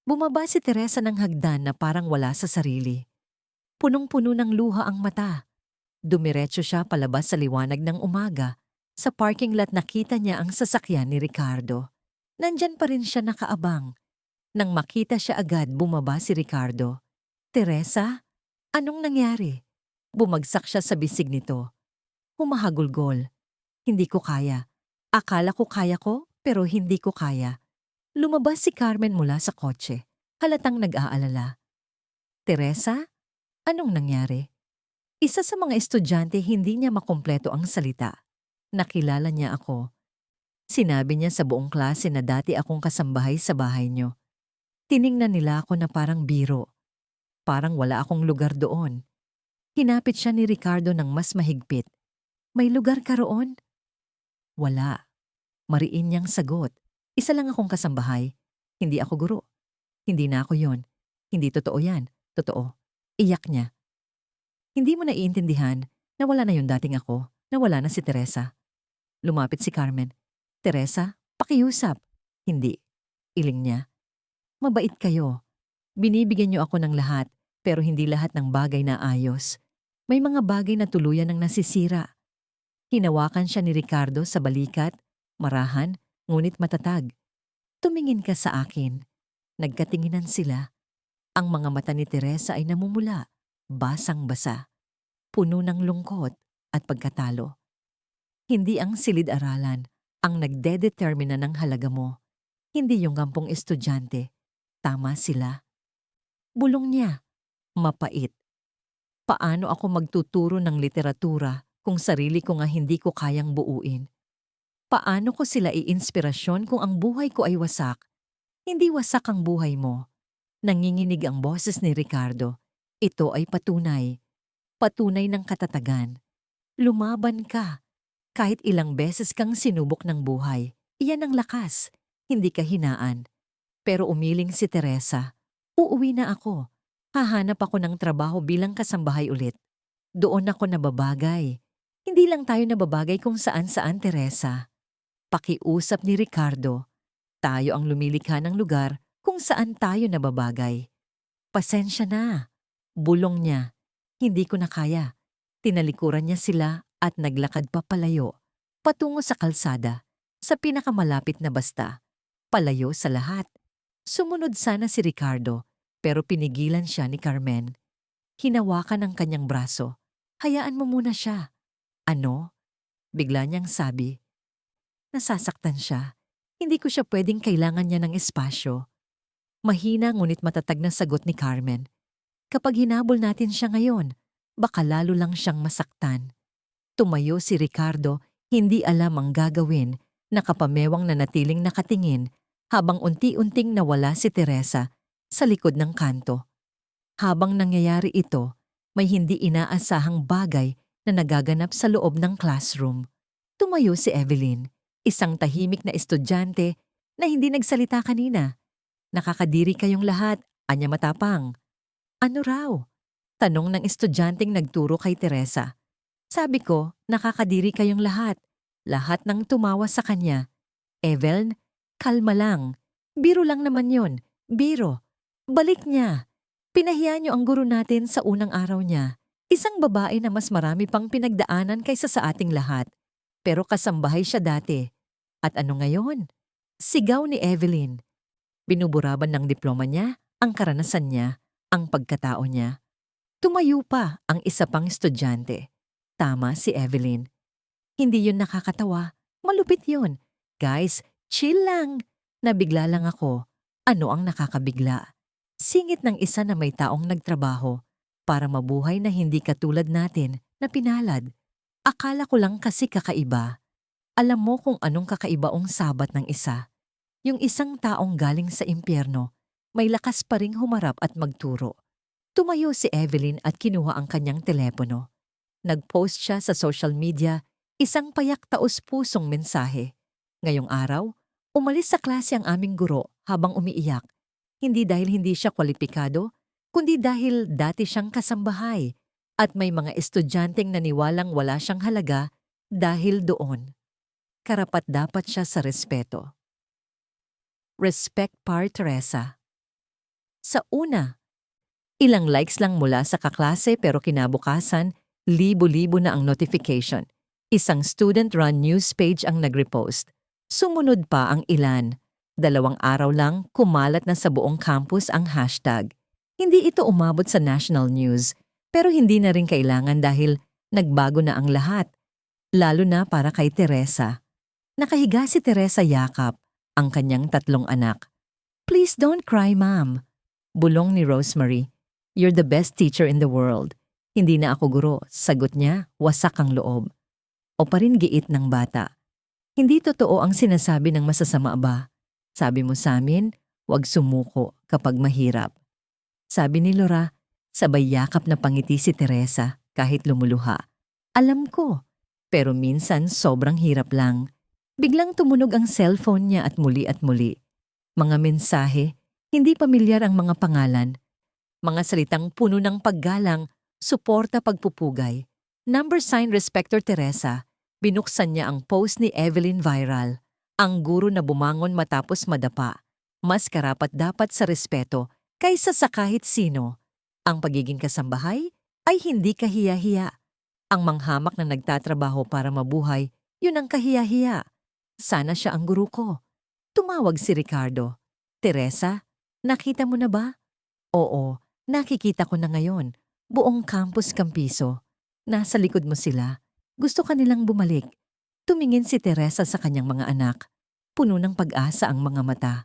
Bumaba si Teresa ng hagdan na parang wala sa sarili. Punong-puno ng luha ang mata. Dumiretso siya palabas sa liwanag ng umaga. Sa parking lot nakita niya ang sasakyan ni Ricardo. Nandyan pa rin siya nakaabang. Nang makita siya agad, bumaba si Ricardo. Teresa, anong nangyari? Bumagsak siya sa bisig nito. Humahagulgol. Hindi ko kaya. Akala ko kaya ko, pero hindi ko kaya. Lumabas si Carmen mula sa kotse. Halatang nag-aalala. Teresa, anong nangyari? Isa sa mga estudyante hindi niya makumpleto ang salita. Nakilala niya ako. Sinabi niya sa buong klase na dati akong kasambahay sa bahay niyo. Tiningnan nila ako na parang biro. Parang wala akong lugar doon. Hinapit siya ni Ricardo ng mas mahigpit. May lugar ka roon? Wala. Mariin niyang sagot. Isa lang akong kasambahay. Hindi ako guro. Hindi na ako yon. Hindi totoo yan. Totoo. Iyak niya. Hindi mo naiintindihan na wala na yung dating ako, na wala na si Teresa. Lumapit si Carmen. Teresa, pakiusap. Hindi. Iling niya. Mabait kayo. Binibigyan niyo ako ng lahat, pero hindi lahat ng bagay na ayos. May mga bagay na tuluyan ng nasisira. Hinawakan siya ni Ricardo sa balikat, marahan, ngunit matatag. Tumingin ka sa akin. Nagkatinginan sila. Ang mga mata ni Teresa ay namumula, basang-basa, puno ng lungkot at pagkatalo. Hindi ang silid-aralan ang nagdedetermina ng halaga mo. Hindi yung gampong estudyante. Tama sila. Bulong niya, mapait. Paano ako magtuturo ng literatura kung sarili ko nga hindi ko kayang buuin? Paano ko sila iinspirasyon kung ang buhay ko ay wasak? Hindi wasak ang buhay mo. Nanginginig ang boses ni Ricardo. Ito ay patunay. Patunay ng katatagan. Lumaban ka. Kahit ilang beses kang sinubok ng buhay. Iyan ang lakas. Hindi kahinaan. Pero umiling si Teresa. Uuwi na ako. Hahanap ako ng trabaho bilang kasambahay ulit. Doon ako nababagay. Hindi lang tayo nababagay kung saan-saan, Teresa. Pakiusap ni Ricardo. Tayo ang lumilikha ng lugar kung saan tayo nababagay. Pasensya na. Bulong niya. Hindi ko na kaya. Tinalikuran niya sila at naglakad pa palayo. Patungo sa kalsada. Sa pinakamalapit na basta. Palayo sa lahat. Sumunod sana si Ricardo, pero pinigilan siya ni Carmen. Hinawakan ang kanyang braso. Hayaan mo muna siya. Ano? Bigla niyang sabi. Nasasaktan siya. Hindi ko siya pwedeng kailangan niya ng espasyo. Mahina ngunit matatag na sagot ni Carmen. Kapag hinabol natin siya ngayon, baka lalo lang siyang masaktan. Tumayo si Ricardo, hindi alam ang gagawin, nakapamewang na natiling nakatingin habang unti-unting nawala si Teresa sa likod ng kanto. Habang nangyayari ito, may hindi inaasahang bagay na nagaganap sa loob ng classroom. Tumayo si Evelyn, isang tahimik na estudyante na hindi nagsalita kanina. Nakakadiri kayong lahat, anya matapang. Ano raw? Tanong ng estudyanteng nagturo kay Teresa. Sabi ko, nakakadiri kayong lahat. Lahat ng tumawa sa kanya. Evelyn, kalma lang. Biro lang naman yon. Biro. Balik niya. Pinahiya niyo ang guro natin sa unang araw niya. Isang babae na mas marami pang pinagdaanan kaysa sa ating lahat. Pero kasambahay siya dati. At ano ngayon? Sigaw ni Evelyn. Binuburaban ng diploma niya, ang karanasan niya, ang pagkatao niya. Tumayo pa ang isa pang estudyante. Tama si Evelyn. Hindi yun nakakatawa. Malupit yun. Guys, chill lang. Nabigla lang ako. Ano ang nakakabigla? Singit ng isa na may taong nagtrabaho para mabuhay na hindi katulad natin na pinalad. Akala ko lang kasi kakaiba. Alam mo kung anong kakaibaong sabat ng isa. Yung isang taong galing sa impyerno, may lakas pa ring humarap at magturo. Tumayo si Evelyn at kinuha ang kanyang telepono. Nag-post siya sa social media, isang payak taos-pusong mensahe. Ngayong araw, umalis sa klase ang aming guro habang umiiyak. Hindi dahil hindi siya kwalipikado, kundi dahil dati siyang kasambahay at may mga estudyanteng naniwalang wala siyang halaga dahil doon. Karapat-dapat siya sa respeto. Respect par Teresa. Sa una, ilang likes lang mula sa kaklase pero kinabukasan, libo-libo na ang notification. Isang student-run news page ang nag-repost. Sumunod pa ang ilan. 2 araw lang, kumalat na sa buong campus ang hashtag. Hindi ito umabot sa national news, pero hindi na rin kailangan dahil nagbago na ang lahat. Lalo na para kay Teresa. Nakahiga si Teresa yakap, ang kanyang 3 anak. Please don't cry, ma'am. Bulong ni Rosemary. You're the best teacher in the world. Hindi na ako guro, sagot niya, wasak ang loob. O pa rin giit ng bata. Hindi totoo ang sinasabi ng masasama ba? Sabi mo sa amin, huwag sumuko kapag mahirap. Sabi ni Laura, sabay yakap na pangiti si Teresa kahit lumuluha. Alam ko, pero minsan sobrang hirap lang. Biglang tumunog ang cellphone niya at muli. Mga mensahe, hindi pamilyar ang mga pangalan. Mga salitang puno ng paggalang, suporta pagpupugay. #, Respector Teresa. Binuksan niya ang post ni Evelyn viral. Ang guro na bumangon matapos madapa. Mas karapat-dapat sa respeto kaysa sa kahit sino. Ang pagiging kasambahay ay hindi kahiya-hiya. Ang manghamak na nagtatrabaho para mabuhay, yun ang kahiya-hiya. Sana siya ang guro ko. Tumawag si Ricardo. Teresa, nakita mo na ba? Oo, nakikita ko na ngayon. Buong campus Campiso. Nasa likod mo sila. Gusto ka nilang bumalik. Tumingin si Teresa sa kanyang mga anak. Puno ng pag-asa ang mga mata.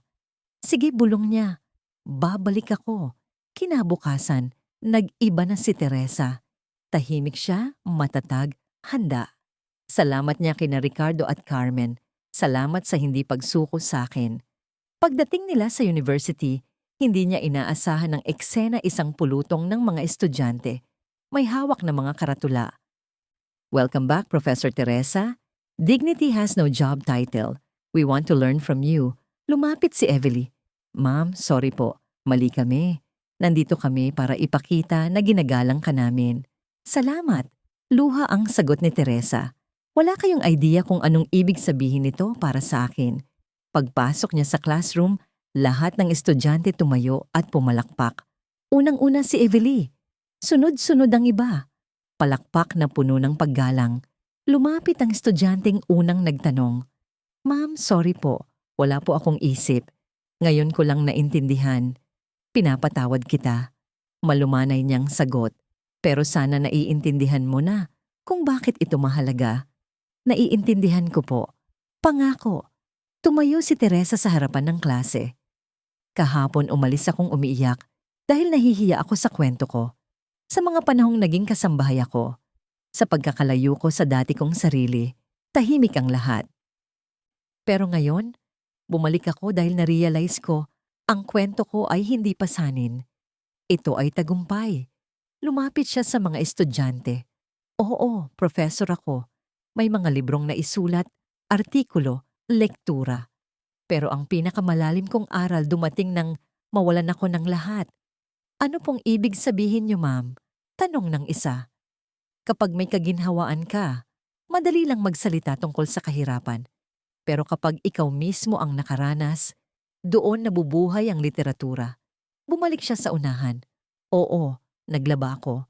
Sige, bulong niya. Babalik ako. Kinabukasan, nag-iba na si Teresa. Tahimik siya, matatag, handa. Salamat niya kina Ricardo at Carmen. Salamat sa hindi pagsuko sa akin. Pagdating nila sa university, hindi niya inaasahan ng eksena isang pulutong ng mga estudyante. May hawak na mga karatula. Welcome back, Professor Teresa. Dignity has no job title. We want to learn from you. Lumapit si Evely. Ma'am, sorry po. Mali kami. Nandito kami para ipakita na ginagalang ka namin. Salamat. Luha ang sagot ni Teresa. Wala kayong idea kung anong ibig sabihin nito para sa akin. Pagpasok niya sa classroom, lahat ng estudyante tumayo at pumalakpak. Unang-una si Evely. Sunod-sunod ang iba. Palakpak na puno ng paggalang. Lumapit ang estudyanteng unang nagtanong. Ma'am, sorry po. Wala po akong isip. Ngayon ko lang naintindihan. Pinapatawad kita. Malumanay niyang sagot. Pero sana naiintindihan mo na kung bakit ito mahalaga. Naiintindihan ko po. Pangako. Tumayo si Teresa sa harapan ng klase. Kahapon umalis akong umiiyak dahil nahihiya ako sa kwento ko. Sa mga panahong naging kasambahay ako. Sa pagkakalayo ko sa dati kong sarili, tahimik ang lahat. Pero ngayon, bumalik ako dahil na-realize ko, ang kwento ko ay hindi pasanin. Ito ay tagumpay. Lumapit siya sa mga estudyante. Oo, professor ako. May mga librong naisulat, artikulo, lektura. Pero ang pinakamalalim kong aral dumating nang mawalan ako ng lahat. Ano pong ibig sabihin niyo, ma'am? Tanong ng isa. Kapag may kaginhawaan ka, madali lang magsalita tungkol sa kahirapan. Pero kapag ikaw mismo ang nakaranas, doon nabubuhay ang literatura. Bumalik siya sa unahan. Oo, naglaba ako.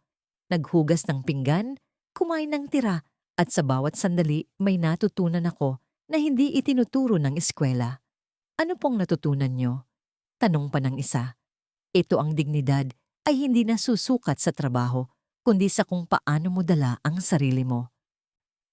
Naghugas ng pinggan, kumain ng tira, at sa bawat sandali may natutunan ako na hindi itinuturo ng eskwela. Ano pong natutunan niyo? Tanong pa ng isa. Ito ang dignidad ay hindi nasusukat sa trabaho, kundi sa kung paano mo dala ang sarili mo.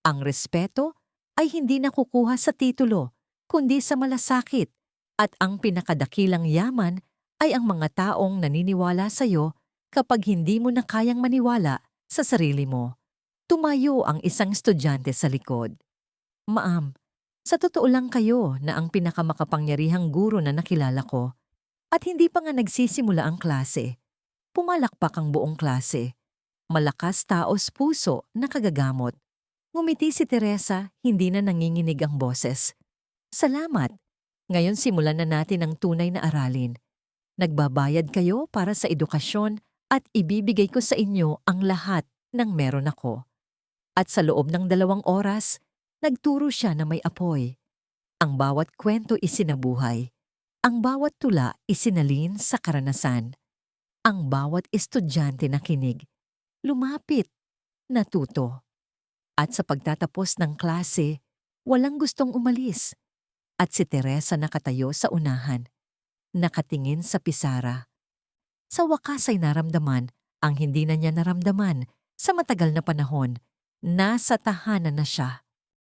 Ang respeto ay hindi nakukuha sa titulo, kundi sa malasakit, at ang pinakadakilang yaman ay ang mga taong naniniwala sa iyo kapag hindi mo na kayang maniwala sa sarili mo. Tumayo ang isang estudyante sa likod. Ma'am, sa totoo lang kayo na ang pinakamakapangyarihang guro na nakilala ko. At hindi pa nga nagsisimula ang klase. Pumalakpak ang buong klase. Malakas taos puso na kagagamot. Ngumiti si Teresa, hindi na nanginginig ang boses. Salamat. Ngayon simulan na natin ang tunay na aralin. Nagbabayad kayo para sa edukasyon at ibibigay ko sa inyo ang lahat ng meron ako. At sa loob ng 2 oras, nagturo siya na may apoy. Ang bawat kwento isinabuhay. Ang bawat tula isinalin sa karanasan. Ang bawat estudyante na kinig. Lumapit. Natuto. At sa pagtatapos ng klase, walang gustong umalis. At si Teresa nakatayo sa unahan. Nakatingin sa pisara. Sa wakas ay naramdaman ang hindi na niya naramdaman sa matagal na panahon. Nasa tahanan na siya.